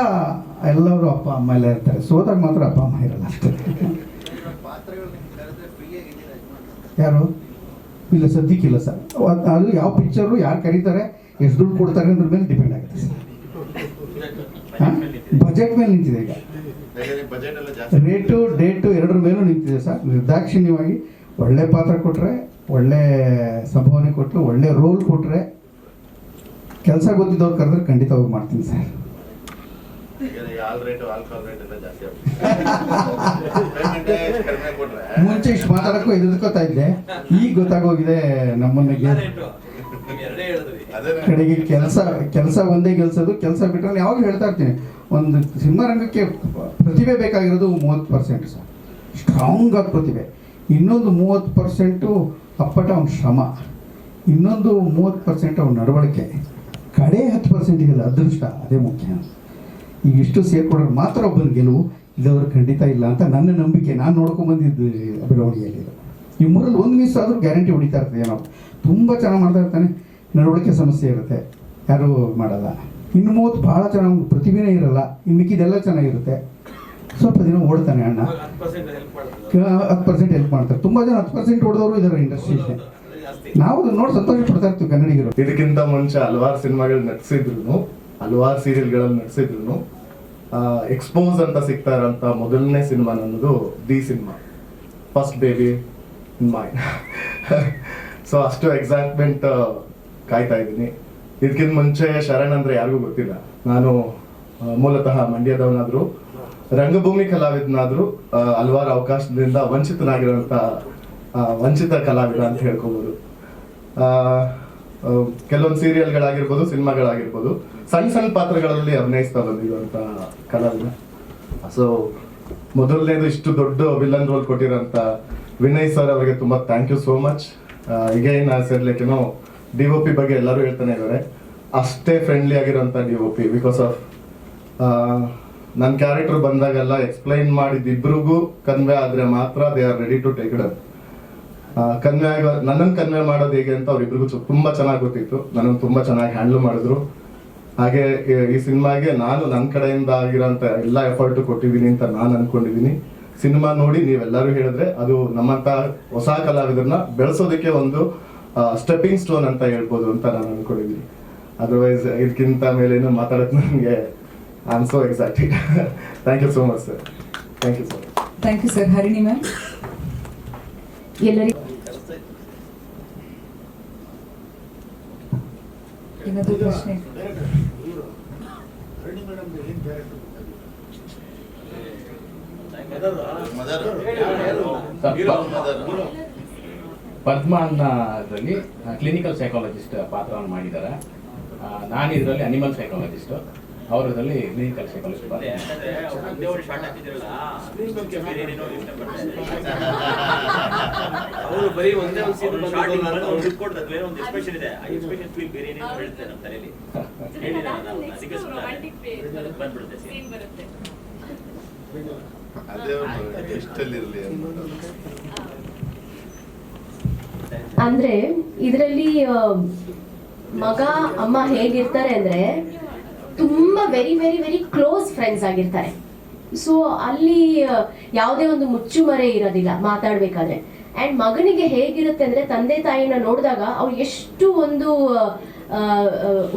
ಎಲ್ಲರೂ ಅಪ್ಪ ಅಮ್ಮ ಎಲ್ಲ ಇರ್ತಾರೆ, ಸೋದಾಗ ಮಾತ್ರ ಅಪ್ಪ ಅಮ್ಮ ಇರಲ್ಲ ಅಷ್ಟೇ. ಯಾರು ಇಲ್ಲ, ಸದ್ಯಕ್ಕಿಲ್ಲ ಸರ್. ಅದು ಯಾವ ಪಿಕ್ಚರು ಯಾರು ಕರೀತಾರೆ, ಎಷ್ಟು ದುಡ್ಡು ಕೊಡ್ತಾರೆ ಅದ್ರ ಮೇಲೆ ಡಿಪೆಂಡ್ ಆಗುತ್ತೆ ಸರ್. ಹಾಂ, ಬಜೆಟ್ ಮೇಲೆ ನಿಂತಿದೆ ಈಗ. ರೇಟು ಡೇಟು ಎರಡರ ಮೇಲೂ ನಿಂತಿದೆ ಸರ್. ನಿರ್ದಾಕ್ಷಿಣ್ಯವಾಗಿ ಒಳ್ಳೆ ಪಾತ್ರ ಕೊಟ್ಟರೆ, ಒಳ್ಳೆ ಸಂಭಾವನೆ ಕೊಟ್ಟರೆ, ಒಳ್ಳೆ ರೋಲ್ ಕೊಟ್ಟರೆ, ಕೆಲಸ ಗೊತ್ತಿದ್ದವ್ರು ಕರೆದ್ರೆ ಖಂಡಿತ ಹೋಗಿ ಮಾಡ್ತೀನಿ ಸರ್. ಮುಂಚೆ ಇಷ್ಟು ಮಾತಾಡಕ್ಕೂ ಎದುರ್ಕೋತಾ ಇದ್ದೆ, ಈಗ ಗೊತ್ತಾಗೋಗಿದೆ ನಮ್ಮನ್ನ ಕಡೆಗೆ ಕೆಲಸ ಒಂದೇ ಗೆಲ್ಸೋದು. ಕೆಲಸ ಬಿಟ್ಟರೆ ಯಾವಾಗ ಹೇಳ್ತಾ ಇರ್ತೀನಿ, ಒಂದು ಸಿನಿಮಾ ರಂಗಕ್ಕೆ ಪ್ರತಿಭೆ ಬೇಕಾಗಿರೋದು 30% ಸರ್, ಸ್ಟ್ರಾಂಗ್ ಆಗಿ ಪ್ರತಿಭೆ. ಇನ್ನೊಂದು 30% ಅಪ್ಪಟ ಅವ್ನ ಶ್ರಮ, ಇನ್ನೊಂದು 30% ಅವ್ನ ನಡವಳಿಕೆ, ಕಡೆ 10% ಇದೆಲ್ಲ ಅದೃಷ್ಟ, ಅದೇ ಮುಖ್ಯ. ಈಗ ಇಷ್ಟು ಸೇರ್ಕೊಂಡ್ರೆ ಮಾತ್ರ ಒಬ್ಬನ ಗೆಲುವು, ಇಲ್ಲವರು ಖಂಡಿತ ಇಲ್ಲ ಅಂತ ನನ್ನ ನಂಬಿಕೆ. ನಾನು ನೋಡ್ಕೊಂಬಂದಿದ್ದು ಬೆಳವಣಿಗೆಯಲ್ಲಿ ಈ ಮೂರಲ್ಲಿ ಒಂದು ಮಿಸ್ ಆದರೂ ಗ್ಯಾರಂಟಿ ಹೊಡಿತಾ ಇರ್ತದೆ. ಏನೋ ತುಂಬ ಚೆನ್ನಾಗಿ ಮಾಡ್ತಾ ಇರ್ತಾನೆ, ನಡವಳಿಕೆ ಸಮಸ್ಯೆ ಇರುತ್ತೆ, ಯಾರೂ ಮಾಡಲ್ಲ. ಇನ್ನು 30 ಭಾಳ ಚೆನ್ನಾಗಿ ಪ್ರತಿಭೆನೇ ಇರಲ್ಲ, ಇನ್ನು ಮಿಕ್ಕಿದೆಲ್ಲ ಚೆನ್ನಾಗಿರುತ್ತೆ. ಸ್ವಲ್ಪ ದಿನ ಓಡ್ತಾನೆ ಅಣ್ಣ, 10% ಹೆಲ್ಪ್ ಮಾಡ್ತಾರೆ. ತುಂಬ ಜನ 10% ಹೊಡೆದವರು ಇದ್ದಾರೆ ಇಂಡಸ್ಟ್ರಿಗೆ. ನಾವು ಅದನ್ನ ನೋಡಿ ಸಂತೋಷ ಪಡ್ತಾ ಇರ್ತೀವಿ ಕನ್ನಡಿಗರು. ಇದಕ್ಕಿಂತ ಮುಂಚೆ ಹಲವಾರು ಸಿನಿಮಾಗಳು ನಟಿಸಿದ್ರು, ಹಲವಾರು ಸೀರಿಯಲ್ಗಳಲ್ಲಿ ನಟಿಸಿದ್ರು, ಎಕ್ಸ್ಪೋಸ್ ಅಂತ ಸಿಗ್ತಾ ಇರೋಂಥ ಮೊದಲನೇ ಸಿನಿಮಾ ನನ್ನದು the cinema, first baby in my. So ಅಷ್ಟು ಎಕ್ಸೈಟ್ಮೆಂಟ್ ಕಾಯ್ತಾ ಇದ್ದೀನಿ. ಇದಕ್ಕಿಂತ ಮುಂಚೆ ಶರಣ್ ಅಂದ್ರೆ ಯಾರಿಗೂ ಗೊತ್ತಿಲ್ಲ. ನಾನು ಮೂಲತಃ ಮಂಡ್ಯದವನಾದ್ರು, ರಂಗಭೂಮಿ ಕಲಾವಿದನಾದ್ರು, ಹಲವಾರು ಅವಕಾಶದಿಂದ ವಂಚಿತನಾಗಿರೋಂಥ ವಂಚಿತ ಕಲಾವಿದ ಅಂತ ಹೇಳ್ಕೊಬೋದು. ಕೆಲವೊಂದು ಸೀರಿಯಲ್ಗಳಾಗಿರ್ಬೋದು, ಸಿನಿಮಾಗಳಾಗಿರ್ಬೋದು, ಸಣ್ಣ ಸಣ್ಣ ಪಾತ್ರಗಳಲ್ಲಿ ಅಭಿನಯಿಸ್ತಾ ಬಂದಿರುವಂಥ ಕಲಾವಿದ. ಸೊ ಮೊದಲನೇದು ಇಷ್ಟು ದೊಡ್ಡ ವಿಲನ್ ರೋಲ್ ಕೊಟ್ಟಿರೋಂಥ ವಿನಯ್ ಸರ್ ಅವರಿಗೆ ತುಂಬ ಥ್ಯಾಂಕ್ ಯು ಸೋ ಮಚ್. ಈಗೇನು ಸೇರ್ಲಿಕ್ಕೇನೋ DOP ಬಗ್ಗೆ ಎಲ್ಲರೂ ಹೇಳ್ತಾನೆ ಇದ್ದಾರೆ, ಅಷ್ಟೇ ಫ್ರೆಂಡ್ಲಿ ಆಗಿರೋಂಥ DOP. ಬಿಕಾಸ್ ಆಫ್ ನನ್ನ ಕ್ಯಾರೆಕ್ಟರ್ ಬಂದಾಗೆಲ್ಲ ಎಕ್ಸ್ಪ್ಲೈನ್ ಮಾಡಿದ್ದಿಬ್ರಿಗೂ ಕನ್ವೆ ಆದರೆ ಮಾತ್ರ they are ready to take it up. ನನ್ನನ್ನು ಕನ್ವೆ ಮಾಡೋದು ಹೇಗೆ ಅಂತ ಅವ್ರಿಬ್ರಿಗೂ ತುಂಬಾ ಚೆನ್ನಾಗಿ ಗೊತ್ತಿತ್ತು. ನನ್ನನ್ನು ತುಂಬಾ ಚೆನ್ನಾಗಿ ಹ್ಯಾಂಡಲ್ ಮಾಡಿದ್ರು. ಹಾಗೆ ಈ ಸಿನಿಮಾಗೆ ನಾನು ನನ್ನ ಕಡೆಯಿಂದ ಆಗಿರೋಂಥ ಎಲ್ಲ ಎಫರ್ಟ್ ಕೊಟ್ಟಿದ್ದೀನಿ ಅಂತ ನಾನು ಅನ್ಕೊಂಡಿದ್ದೀನಿ. ಸಿನಿಮಾ ನೋಡಿ ನೀವೆಲ್ಲರೂ ಹೇಳಿದ್ರೆ ಅದು ನಮ್ಮಂತ ಹೊಸ ಕಲಾವಿದರನ್ನ ಬೆಳೆಸೋದಕ್ಕೆ ಒಂದು ಸ್ಟೆಪ್ಪಿಂಗ್ ಸ್ಟೋನ್ ಅಂತ ಹೇಳ್ಬೋದು ಅಂತ ನಾನು ಅನ್ಕೊಂಡಿದ್ದೀನಿ. ಅದರ್ವೈಸ್ ಇದಕ್ಕಿಂತ ಮೇಲೆ ಏನು ಮಾತಾಡೋದು ನನಗೆ I am so excited. Thank you so much sir. Thank you so much. Thank you sir. Harini ma'am, ಎಲ್ಲರಿಗೂ ಏನಾದರೂ ಪ್ರಶ್ನೆ? ಪದ್ಮ ಅನ್ನೋದ್ರಲ್ಲಿ ಕ್ಲಿನಿಕಲ್ ಸೈಕಾಲಜಿಸ್ಟ್ ಪಾತ್ರವನ್ನು ಮಾಡಿದ್ದಾರೆ. ನಾನು ಇದರಲ್ಲಿ ಅನಿಮಲ್ ಸೈಕಾಲಜಿಸ್ಟ್, ಅವರು ಇದರಲ್ಲಿ ಕ್ಲಿನಿಕಲ್ ಸೈಕಾಲಜಿಸ್ಟ್ ಪಾತ್ರ. ಅವರು ಬರೀ ಒಂದೇ ಒಂದು ಸೀನ್ ಕೊಡ್ತಾರೆ, ಬೇರೆ ಒಂದು ಎಕ್ಸ್ಪ್ರೆಷನ್ ಇದೆ. ಆ ಎಕ್ಸ್ಪ್ರೆಷನ್ ಫೀಲ್ ಬೇರೆ ಏನೇನೋ ಹೇಳ್ತಾರೆ ನಮ್ಮ ತಲೆಯಲ್ಲಿ. ಬಂದ್ಬಿಡುತ್ತೆ. ಅಂದ್ರೆ ಇದರಲ್ಲಿ ಮಗ ಅಮ್ಮ ಹೇಗಿರ್ತಾರೆ ಅಂದ್ರೆ ತುಂಬಾ very very very close friends ಆಗಿರ್ತಾರೆ. ಸೊ ಅಲ್ಲಿ ಯಾವುದೇ ಒಂದು ಮುಚ್ಚುಮರೆ ಇರೋದಿಲ್ಲ ಮಾತಾಡ್ಬೇಕಾದ್ರೆ. ಅಂಡ್ ಮಗನಿಗೆ ಹೇಗಿರುತ್ತೆ ಅಂದ್ರೆ ತಂದೆ ತಾಯಿನ ನೋಡಿದಾಗ ಅವ್ರು ಎಷ್ಟು ಒಂದು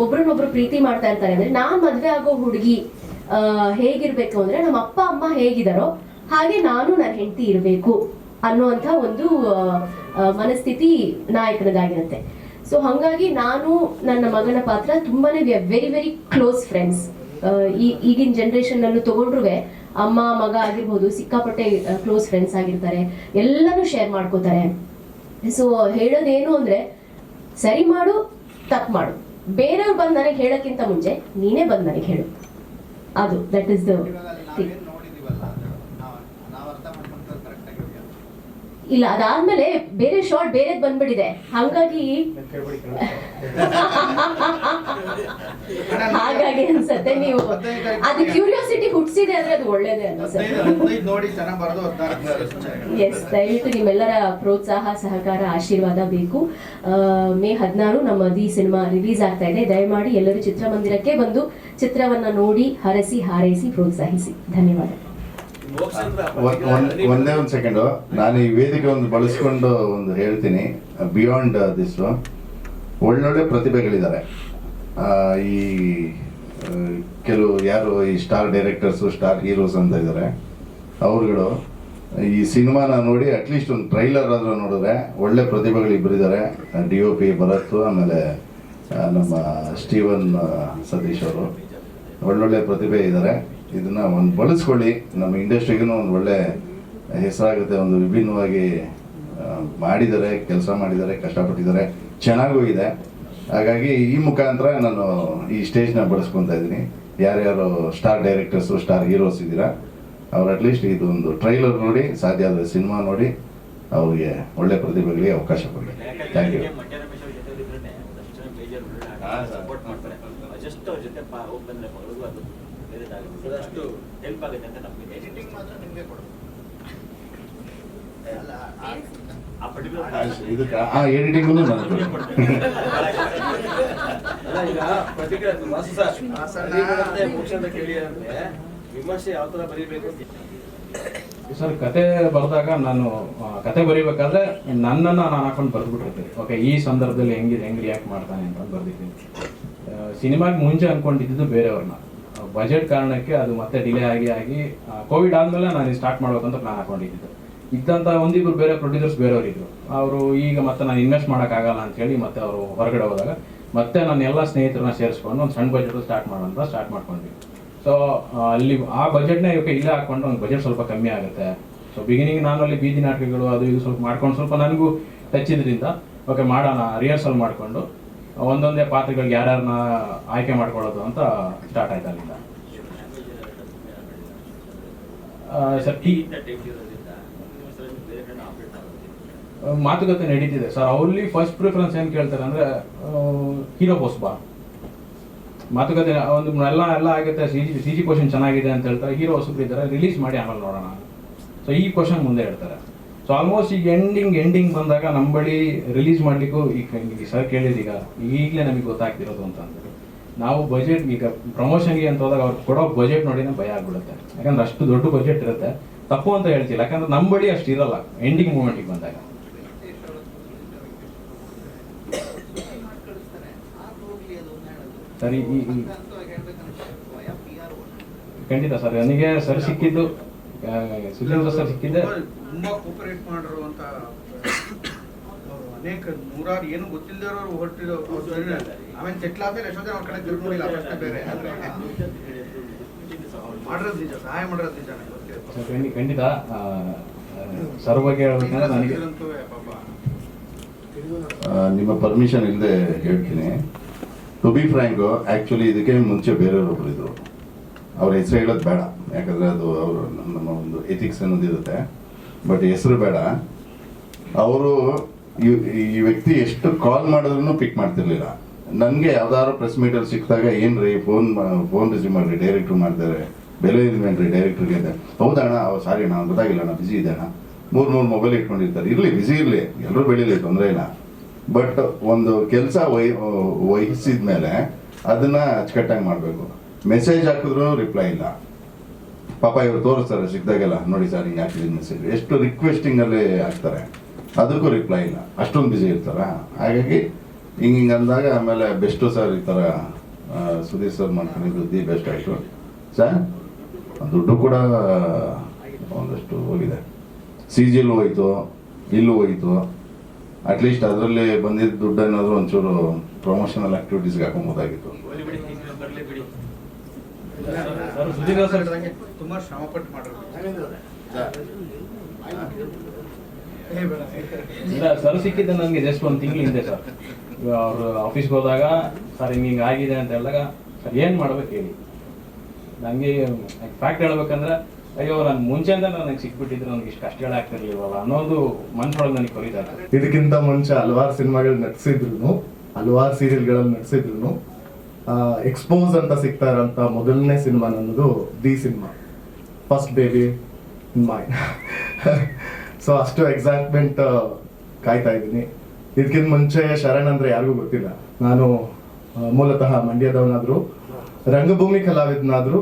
ಒಬ್ರನ್ನೊಬ್ರು ಪ್ರೀತಿ ಮಾಡ್ತಾ ಇರ್ತಾರೆ ಅಂದ್ರೆ, ನಾನ್ ಮದ್ವೆ ಆಗೋ ಹುಡುಗಿ ಹೇಗಿರ್ಬೇಕು ಅಂದ್ರೆ ನಮ್ಮ ಅಪ್ಪ ಅಮ್ಮ ಹೇಗಿದಾರೋ ಹಾಗೆ ನಾನು ನನ್ನ ಹೆಂಡತಿ ಇರಬೇಕು ಅನ್ನುವಂಥ ಒಂದು ಮನಸ್ಥಿತಿ ನಾಯಕನದಾಗಿರುತ್ತೆ. ಸೊ ಹಾಗಾಗಿ ನಾನು ನನ್ನ ಮಗನ ಪಾತ್ರ ತುಂಬಾನೇ ವೆರಿ ವೆರಿ ಕ್ಲೋಸ್ ಫ್ರೆಂಡ್ಸ್. ಈಗಿನ ಜನರೇಷನ್ ಅಲ್ಲೂ ತಗೊಂಡ್ರು ಅಮ್ಮ ಮಗ ಆಗಿರ್ಬೋದು ಸಿಕ್ಕಾಪಟ್ಟೆ ಕ್ಲೋಸ್ ಫ್ರೆಂಡ್ಸ್ ಆಗಿರ್ತಾರೆ, ಎಲ್ಲನೂ ಶೇರ್ ಮಾಡ್ಕೋತಾರೆ. ಸೊ ಹೇಳೋದೇನು ಅಂದ್ರೆ, ಸರಿ ಮಾಡು ತಪ್ಪು ಮಾಡು, ಬೇರೆಯವ್ರು ಬಂದು ನನಗೆ ಹೇಳಕ್ಕಿಂತ ಮುಂಚೆ ನೀನೇ ಬಂದು ನನಗೆ ಹೇಳು. ಅದು ದಟ್ ಇಸ್ ದ ಥಿಂಗ್. ಇಲ್ಲ, ಅದಾದ್ಮೇಲೆ ಬೇರೆ ಶಾರ್ಟ್ ಬೇರೆ ಬಂದ್ಬಿಟ್ಟಿದೆ, ಹಾಗಾಗಿ ಹಾಗಾಗಿ ಅನ್ಸತ್ತೆ. ನೀವು ಅದು ಕ್ಯೂರಿಯಾಸಿಟಿ ಹುಟ್ಟಿಸಿದೆ ಅಂದ್ರೆ ಅದು ಒಳ್ಳೇದೇ ಅನ್ಸುತ್ತೆ. ಎಸ್, ದಯವಿಟ್ಟು ನಿಮ್ಮೆಲ್ಲರ ಪ್ರೋತ್ಸಾಹ ಸಹಕಾರ ಆಶೀರ್ವಾದ ಬೇಕು. ಮೇ 16 ನಮ್ಮ ದಿ ಸಿನಿಮಾ ರಿಲೀಸ್ ಆಗ್ತಾ ಇದೆ. ದಯಮಾಡಿ ಎಲ್ಲರೂ ಚಿತ್ರಮಂದಿರಕ್ಕೆ ಬಂದು ಚಿತ್ರವನ್ನ ನೋಡಿ ಹರಸಿ ಹಾರೈಸಿ ಪ್ರೋತ್ಸಾಹಿಸಿ. ಧನ್ಯವಾದ. ಒಂದೇ ಒಂದು ಸೆಕೆಂಡು, ನಾನು ಈ ವೇದಿಕೆ ಒಂದು ಬಳಸ್ಕೊಂಡು ಒಂದು ಹೇಳ್ತೀನಿ. ಬಿಯಾಂಡ್ ದಿಸ್ ಒಳ್ಳೊಳ್ಳೆ ಪ್ರತಿಭೆಗಳಿದ್ದಾರೆ. ಈ ಕೆಲವು ಯಾರು ಈ ಸ್ಟಾರ್ ಡೈರೆಕ್ಟರ್ಸು ಸ್ಟಾರ್ ಹೀರೋಸ್ ಅಂತ ಇದ್ದಾರೆ, ಅವ್ರುಗಳು ಈ ಸಿನಿಮಾನ ನೋಡಿ ಅಟ್ಲೀಸ್ಟ್ ಒಂದು ಟ್ರೈಲರ್ ಆದರೂ ನೋಡಿದ್ರೆ ಒಳ್ಳೆ ಪ್ರತಿಭೆಗಳು ಇಬ್ಬರಿದ್ದಾರೆ. DOP ಭರತ್, ಆಮೇಲೆ ನಮ್ಮ ಸ್ಟೀವನ್ ಸತೀಶ್ ಅವರು ಒಳ್ಳೊಳ್ಳೆ ಪ್ರತಿಭೆ ಇದ್ದಾರೆ. ಇದನ್ನ ಒಂದು ಬಳಸ್ಕೊಳ್ಳಿ, ನಮ್ಮ ಇಂಡಸ್ಟ್ರಿಗೂ ಒಂದು ಒಳ್ಳೆ ಹೆಸರಾಗುತ್ತೆ. ಒಂದು ವಿಭಿನ್ನವಾಗಿ ಮಾಡಿದ್ದಾರೆ, ಕೆಲಸ ಮಾಡಿದ್ದಾರೆ, ಕಷ್ಟಪಟ್ಟಿದ್ದಾರೆ, ಚೆನ್ನಾಗೂ ಇದೆ. ಹಾಗಾಗಿ ಈ ಮುಖಾಂತರ ನಾನು ಈ ಸ್ಟೇಜ್ನ ಬಳಸ್ಕೊತಾ ಇದ್ದೀನಿ. ಯಾರ್ಯಾರು ಸ್ಟಾರ್ ಡೈರೆಕ್ಟರ್ಸು ಸ್ಟಾರ್ ಹೀರೋಸ್ ಇದ್ದೀರಾ ಅವ್ರು ಅಟ್ಲೀಸ್ಟ್ ಇದು ಒಂದು ಟ್ರೈಲರ್ ನೋಡಿ, ಸಾಧ್ಯ ಆದರೆ ಸಿನಿಮಾ ನೋಡಿ, ಅವ್ರಿಗೆ ಒಳ್ಳೆ ಪ್ರತಿಭೆಗಳಿಗೆ ಅವಕಾಶ ಕೊಡಿ. Thank you. ಸಪೋರ್ಟ್ ಮಾಡ್ತಾರೆ, ಜಸ್ಟ್ ಅವ್ರ ಜೊತೆ ಹೋಗಿ ಬಂದ್ರೆ ಮಗಳಿಗೂ ಅದು ಅಷ್ಟು ಹೆಲ್ಪ್ ಆಗುತ್ತೆ ಅಂತ ನಮಗೆ. ಎಡಿಟಿಂಗ್ ಮಾತ್ರ ನಿಮಗೆ ಕೊಡೋದು ಆ ಪರ್ಟಿಕ್ಯುಲರ್ ಎಡಿಟಿಂಗು ಅಲ್ಲ. ಈಗ ಪರ್ಟಿಕ್ಯುಲರ್ ವಾಸು ಸರ್ ಮೋಕ್ಷ ಅಂತ ಕೇಳಿ ಅಂದ್ರೆ ವಿಮರ್ಶೆ ಯಾವ ತರ ಬರೀಬೇಕು ಅಂತ ಸರ್ ಕತೆ ಬರೆದಾಗ ನಾನು ಕತೆ ಬರೀಬೇಕಾದ್ರೆ ನನ್ನನ್ನು ನಾನು ಹಾಕೊಂಡು ಬರೆದ್ಬಿಟ್ಟಿರ್ತೀನಿ. ಓಕೆ, ಈ ಸಂದರ್ಭದಲ್ಲಿ ಹೆಂಗೆ ರಿಯಾಕ್ಟ್ ಮಾಡ್ತಾನೆ ಅಂತ ಬರೆದಿದ್ದೀನಿ. ಸಿನಿಮಾಗೆ ಮುಂಚೆ ಅಂದ್ಕೊಂಡಿದ್ದು ಬೇರೆಯವ್ರನ್ನ, ಬಜೆಟ್ ಕಾರಣಕ್ಕೆ ಅದು ಮತ್ತೆ ಡಿಲೇ ಆಗಿ ಕೋವಿಡ್ ಆದಮೇಲೆ ನಾನು ಸ್ಟಾರ್ಟ್ ಮಾಡ್ಬೇಕಂತ ಪ್ಲಾನ್ ಹಾಕೊಂಡಿದ್ದು. ಇದ್ದಂಥ ಒಂದಿಬ್ಬರು ಬೇರೆ ಪ್ರೊಡ್ಯೂಸರ್ಸ್ ಬೇರೆಯವರಿದ್ರು. ಅವರು ಈಗ ಮತ್ತೆ ನಾನು ಇನ್ವೆಸ್ಟ್ ಮಾಡೋಕ್ಕಾಗಲ್ಲ ಅಂತೇಳಿ ಮತ್ತೆ ಅವರು ಹೊರಗಡೆ ಹೋದಾಗ ಮತ್ತೆ ನಾನು ಎಲ್ಲ ಸ್ನೇಹಿತರನ್ನ ಸೇರಿಸ್ಕೊಂಡು ಒಂದು ಸಣ್ಣ ಬಜೆಟ್ ಸ್ಟಾರ್ಟ್ ಮಾಡ್ಕೊಂಡ್ವಿ. ಸೊ ಅಲ್ಲಿ ಆ ಬಜೆಟ್ನೇ ಇಲ್ಲೇ ಹಾಕ್ಕೊಂಡು ಒಂದು ಬಜೆಟ್ ಸ್ವಲ್ಪ ಕಮ್ಮಿ ಆಗುತ್ತೆ. ಸೊ ಬಿಗಿನಿಂಗ್ ನಾನು ಅಲ್ಲಿ ಬೀದಿ ನಾಟಕಗಳು ಅದು ಇದು ಸ್ವಲ್ಪ ಮಾಡ್ಕೊಂಡು ಸ್ವಲ್ಪ ನನಗೂ ಟಚ್ ಇದರಿಂದ ಓಕೆ ಮಾಡೋಣ, ರಿಹರ್ಸಲ್ ಮಾಡಿಕೊಂಡು ಒಂದೊಂದೇ ಪಾತ್ರಗಳಿಗೆ ಯಾರ್ಯಾರನ್ನ ಆಯ್ಕೆ ಮಾಡ್ಕೊಳ್ಳೋದು ಅಂತ ಸ್ಟಾರ್ಟ್ ಆಯ್ತು ಅಲ್ಲಿಂದ. ಸರ್ ಮಾತುಕತೆ ನಡೀತಿದೆ ಸರ್. ಅವ್ರಲ್ಲಿ ಫಸ್ಟ್ ಪ್ರಿಫರೆನ್ಸ್ ಏನು ಕೇಳ್ತಾರೆ ಅಂದರೆ ಹೀರೋ ಪೋಸ್ಟ್ ಬಾ, ಮಾತುಕತೆ ಒಂದು ಎಲ್ಲ ಆಗುತ್ತೆ. ಸಿ ಜಿ ಕ್ವಶನ್ ಚೆನ್ನಾಗಿದೆ ಅಂತ ಹೇಳ್ತಾರೆ, ಹೀರೋ ಹೊಸಬ್ರು ಇದ್ದಾರೆ, ರಿಲೀಸ್ ಮಾಡಿ ಆಮೇಲೆ ನೋಡೋಣ. ಸೊ ಈ ಕ್ವಶನ್ ಮುಂದೆ ಹೇಳ್ತಾರೆ. ಸೊ ಆಲ್ಮೋಸ್ಟ್ ಈಗ ಎಂಡಿಂಗ್ ಬಂದಾಗ ನಮ್ಮ ಬಳಿ ರಿಲೀಸ್ ಮಾಡಲಿಕ್ಕೂ ಈಗ ಸರ್ ಕೇಳಿದೀಗ ಈಗಲೇ ನಮಗೆ ಗೊತ್ತಾಗ್ತಿರೋದು ಅಂತಂದ್ರೆ ನಾವು ಬಜೆಟ್ ಈಗ ಪ್ರಮೋಷನ್ಗೆ ಅಂತ ಹೋದಾಗ ಅವ್ರು ಕೊಡೋ ಬಜೆಟ್ ನೋಡಿನೇ ಭಯ ಆಗ್ಬಿಡುತ್ತೆ. ಯಾಕಂದ್ರೆ ಅಷ್ಟು ದೊಡ್ಡ ಬಜೆಟ್ ಇರುತ್ತೆ. ತಪ್ಪು ಅಂತ ಹೇಳ್ತಿಲ್ಲ, ಯಾಕಂದ್ರೆ ನಮ್ಮ ಬಳಿ ಅಷ್ಟು ಇರಲ್ಲ ಎಂಡಿಂಗ್ ಮೂಮೆಂಟಿಗೆ ಬಂದಾಗ. ಸರಿ, ಖಂಡಿತ ಸರ್. ನನಗೆ ಸರ್ ಸಿಕ್ಕಿದ್ದು ಸುರೇಂದ್ರ ಸರ್ ಸಿಕ್ಕಿದ್ದೆ ತುಂಬಾ ಕೋಪರೇಟ್ ಮಾಡಿರುವಂತ ಅನೇಕ ನೂರಾರು ಏನು ಗೊತ್ತಿಲ್ಲದವರು ಹೊರಟಿರೋ ಆಮೇಲೆ ಸೆಟ್ಲ್ ಆದ್ಮೇಲೆ ಎಷ್ಟೋ ಜನ ಅವ್ರ ಕಡೆ ತಿರುಗಿ ನೋಡಿಲ್ಲ, ಪ್ರಶ್ನೆ ಬೇರೆ. ಮಾಡೋದು ನಿಜ, ಸಹಾಯ ಮಾಡೋದು ನಿಜ. ಖಂಡಿತ ಸರ್ ಬಗ್ಗೆ ಹೇಳ್ಬೇಕಂದ್ರೆ ನನಗೆ ನಿಮ್ಮ ಪರ್ಮಿಷನ್ ಇಲ್ಲದೆ ಹೇಳ್ತೀನಿ. ಟು ಬಿ ಫ್ರ್ಯಾಂಕ್, ಆ್ಯಕ್ಚುಲಿ ಇದಕ್ಕೆ ಮುಂಚೆ ಬೇರೆಯವರೊಬ್ಬರು ಇದ್ರು. ಅವ್ರ ಹೆಸರು ಹೇಳೋದು ಬೇಡ, ಯಾಕಂದರೆ ಅದು ಅವರು ನಮ್ಮ ಒಂದು ಎಥಿಕ್ಸ್ ಅನ್ನೋದು ಇರುತ್ತೆ. ಬಟ್ ಹೆಸರು ಬೇಡ. ಅವರು ಈ ವ್ಯಕ್ತಿ ಎಷ್ಟು ಕಾಲ್ ಮಾಡಿದ್ರು ಪಿಕ್ ಮಾಡ್ತಿರ್ಲಿಲ್ಲ. ನನಗೆ ಯಾವ್ದಾದ್ರು ಪ್ರೆಸ್ ಮೀಟಲ್ಲಿ ಸಿಕ್ಕಿದಾಗ ಏನು ರೀ ಫೋನ್ ರಿಸೀವ್ ಮಾಡಿರಿ, ಡೈರೆಕ್ಟ್ರು ಮಾಡ್ತಾರೆ, ಬೆಲೆ ಇಲ್ವೇನ್ರಿ ಡೈರೆಕ್ಟ್ರಿಗೆ ಅಂತ. ಹೌದಣ್ಣ, ಸಾರಿ ಅಣ್ಣ ಗೊತ್ತಾಗಿಲ್ಲ ಅಣ್ಣ, ಬಿಸಿ ಇದೆ ಅಣ್ಣ. ಮೂರು ಮೊಬೈಲ್ ಇಟ್ಕೊಂಡಿರ್ತಾರೆ. ಇರಲಿ, ಬಿಸಿ ಇರಲಿ, ಎಲ್ಲರೂ ಬೆಳೀಲಿ, ತೊಂದರೆ ಇಲ್ಲ. ಬಟ್ ಒಂದು ಕೆಲಸ ವಹಿಸಿದ ಮೇಲೆ ಅದನ್ನ ಅಚ್ಚುಕಟ್ಟಾಗಿ ಮಾಡಬೇಕು. ಮೆಸೇಜ್ ಹಾಕಿದ್ರು ರಿಪ್ಲೈ ಇಲ್ಲ. ಪಾಪ ಇವರು ತೋರಿಸ್ತಾರೆ ಸಿಕ್ಕಿದಾಗೆಲ್ಲ, ನೋಡಿ ಸರ್ ಹಿಂಗೆ ಹಾಕಿದ್ದೀನಿ ಮೆಸೇಜ್, ಎಷ್ಟು ರಿಕ್ವೆಸ್ಟಿಂಗಲ್ಲಿ ಹಾಕ್ತಾರೆ, ಅದಕ್ಕೂ ರಿಪ್ಲೈ ಇಲ್ಲ. ಅಷ್ಟೊಂದು ಬ್ಯುಸಿ ಇರ್ತಾರ. ಹಾಗಾಗಿ ಹಿಂಗೆ ಅಂದಾಗ ಆಮೇಲೆ ಬೆಸ್ಟು ಸರ್ ಈ ಥರ ಸುಧೀರ್ ಸರ್ ಮಾಡ್ಕೊಂಡಿದ್ದು ದಿ ಬೆಸ್ಟ್ ಆಯಿತು ಸರ್. ದುಡ್ಡು ಕೂಡ ಒಂದಷ್ಟು ಹೋಗಿದೆ, ಸಿ ಜಿಲ್ಲೂ ಹೋಯ್ತು, ಇಲ್ಲೂ ಹೋಯ್ತು. ಅಟ್ಲೀಸ್ಟ್ ಅದರಲ್ಲಿ ಬಂದಿದ್ದ ದುಡ್ಡು ಏನಾದರೂ ಒಂಚೂರು ಪ್ರಮೋಷನಲ್ ಆಕ್ಟಿವಿಟೀಸ್ಗೆ ಹಾಕೊಂಬೋದಾಗಿತ್ತು. ತುಂಬಾ ಶ್ರಮಪಟ್ಟು ಮಾಡಿರೋದು ಸರ್ ಸಿಕ್ಕಿದ್ದೆ ನನಗೆ ಜಸ್ಟ್ ಒಂದು ತಿಂಗಳು ಹಿಂದೆ ಸರ್. ಅವರು ಆಫೀಸ್ಗೆ ಹೋದಾಗ ಸರ್ ಹಿಂಗೆ ಆಗಿದೆ ಅಂತ ಹೇಳಿದಾಗ ಸರ್ ಏನು ಮಾಡ್ಬೇಕು ಹೇಳಿ. ನನಗೆ ಫ್ಯಾಕ್ಟ್ ಹೇಳ್ಬೇಕಂದ್ರೆ ಅಯ್ಯೋ ನಾನು ಮುಂಚೆಯಿಂದ ನನಗೆ ಸಿಕ್ಬಿಟ್ಟಿದ್ರೆ ನನಗೆ ಇಷ್ಟು ಕಷ್ಟ ಆಗ್ತಿರ್ಲಿಲ್ವಲ್ಲ ಅನ್ನೋದು ಮನ್ಸೊಳಗೆ ನನಗೆ ಕೊರಿತಾರೆ. ಇದಕ್ಕಿಂತ ಮುಂಚೆ ಹಲವಾರು ಸಿನಿಮಾಗಳು ನಟಿಸಿದ್ರು, ಹಲವಾರು ಸೀರಿಯಲ್ಗಳಲ್ಲಿ ನಟಿಸಿದ್ರು. ಎಕ್ಸ್ಪೋಸ್ ಅಂತ ಸಿಗ್ತಾ ಇರೋಂಥ ಮೊದಲನೇ ಸಿನಿಮಾ ನನ್ನದು the cinema, first baby in my. So ಅಷ್ಟು ಎಕ್ಸೈಟ್ಮೆಂಟ್ ಕಾಯ್ತಾ ಇದ್ದೀನಿ. ಇದಕ್ಕಿಂತ ಮುಂಚೆ ಶರಣ್ ಅಂದರೆ ಯಾರಿಗೂ ಗೊತ್ತಿಲ್ಲ. ನಾನು ಮೂಲತಃ ಮಂಡ್ಯದವನಾದರೂ ರಂಗಭೂಮಿ ಕಲಾವಿದನಾದರೂ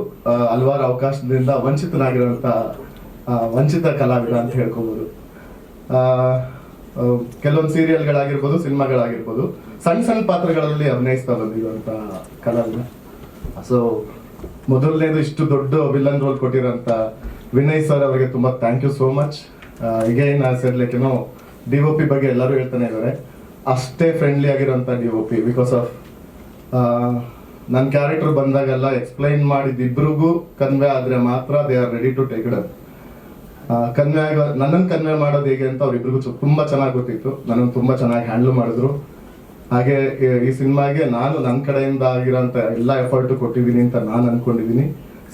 ಹಲವಾರು ಅವಕಾಶದಿಂದ ವಂಚಿತನಾಗಿರೋಂಥ ವಂಚಿತ ಕಲಾವಿದ ಅಂತ ಹೇಳ್ಕೊಬೋದು. ಕೆಲವೊಂದು ಸೀರಿಯಲ್ಗಳಾಗಿರ್ಬೋದು, ಸಿನಿಮಾಗಳಾಗಿರ್ಬೋದು, ಸಣ್ಣ ಪಾತ್ರಗಳಲ್ಲಿ ಅಭಿನಯಿಸ್ತಾ ಬಂದಿರುವಂಥ ಕಲಾವಿದ. ಸೊ ಮೊದಲನೇದು ಇಷ್ಟು ದೊಡ್ಡ ವಿಲನ್ ರೋಲ್ ಕೊಟ್ಟಿರೋಂಥ ವಿನಯ್ ಸರ್ ಅವರಿಗೆ ತುಂಬ ಥ್ಯಾಂಕ್ ಯು ಸೋ ಮಚ್. ಈಗೇನು ಸೇರ್ಲಿಕ್ಕೇನೋ DOP ಬಗ್ಗೆ ಎಲ್ಲರೂ ಹೇಳ್ತಾನೆ ಇದ್ದಾರೆ, ಅಷ್ಟೇ ಫ್ರೆಂಡ್ಲಿ ಆಗಿರೋಂಥ DOP. ಬಿಕಾಸ್ ಆಫ್ ನನ್ನ ಕ್ಯಾರೆಕ್ಟರ್ ಬಂದಾಗೆಲ್ಲ ಎಕ್ಸ್ಪ್ಲೈನ್ ಮಾಡಿದ್ದಿಬ್ರಿಗೂ ಕನ್ವೆ ಆದರೆ ಮಾತ್ರ they are ready to take it up. ನನ್ನನ್ನು ಕನ್ವೆ ಮಾಡೋದು ಹೇಗೆ ಅಂತ ಅವ್ರಿಬ್ರಿಗೂ ತುಂಬ ಚೆನ್ನಾಗಿ ಗೊತ್ತಿತ್ತು. ನನ್ನನ್ನು ತುಂಬ ಚೆನ್ನಾಗಿ ಹ್ಯಾಂಡಲ್ ಮಾಡಿದ್ರು. ಹಾಗೆ ಈ ಸಿನಿಮಾಗೆ ನಾನು ನನ್ನ ಕಡೆಯಿಂದ ಆಗಿರೋಂಥ ಎಲ್ಲ ಎಫರ್ಟು ಕೊಟ್ಟಿದ್ದೀನಿ ಅಂತ ನಾನು ಅಂದ್ಕೊಂಡಿದ್ದೀನಿ.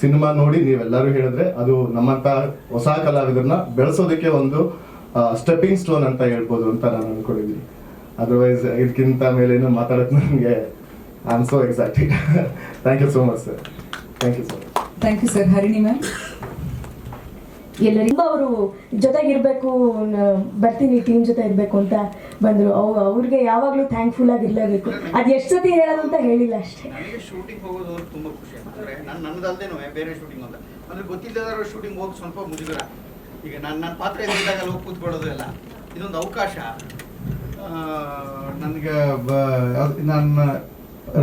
ಸಿನಿಮಾ ನೋಡಿ ನೀವೆಲ್ಲರೂ ಹೇಳಿದ್ರೆ ಅದು ನಮ್ಮಂಥ ಹೊಸ ಕಲಾವಿದರನ್ನ ಬೆಳೆಸೋದಕ್ಕೆ ಒಂದು ಸ್ಟೆಪ್ಪಿಂಗ್ ಸ್ಟೋನ್ ಅಂತ ಹೇಳ್ಬೋದು ಅಂತ ನಾನು ಅಂದ್ಕೊಂಡಿದ್ದೀನಿ. ಅದರ್ವೈಸ್ ಇದಕ್ಕಿಂತ ಮೇಲೇನು ಮಾತಾಡೋದು ನನಗೆ I am so excited. Thank you so much sir. Thank you sir. Thank you sir. Harini ma'am. ಎಲ್ಲರಿಗೂ ಅವರು ಜೊತೆಗಿರ್ಬೇಕು, ಬರ್ತೀನಿ ಟೀಮ್ ಜೊತೆ ಇರಬೇಕು ಅಂತ ಬಂದರು. ಅವ್ರಿಗೆ ಯಾವಾಗಲೂ ಥ್ಯಾಂಕ್ಫುಲ್ ಆಗಿರಲೇಬೇಕು. ಅದು ಎಷ್ಟು ಸತಿ ಹೇಳೋದು ಅಂತ ಹೇಳಿಲ್ಲ ಅಷ್ಟೇ. ನನಗೆ ಶೂಟಿಂಗ್ ಹೋಗೋದು ತುಂಬ ಖುಷಿ. ಅಂದರೆ ನನ್ನದಲ್ದೇನೋ ಬೇರೆ ಶೂಟಿಂಗ್ ಅಂತ ಅಂದರೆ ಗೊತ್ತಿಲ್ಲದಾರೋ ಶೂಟಿಂಗ್ ಹೋಗಿ ಸ್ವಲ್ಪ ಮುಜುಗರ. ಈಗ ನನ್ನ ಪಾತ್ರ ಎದುರಿದಾಗ ಹೋಗಿ ಕೂತ್ಕೊಳ್ಳೋದು ಎಲ್ಲ ಇದೊಂದು ಅವಕಾಶ. ನನಗೆ ನಾನು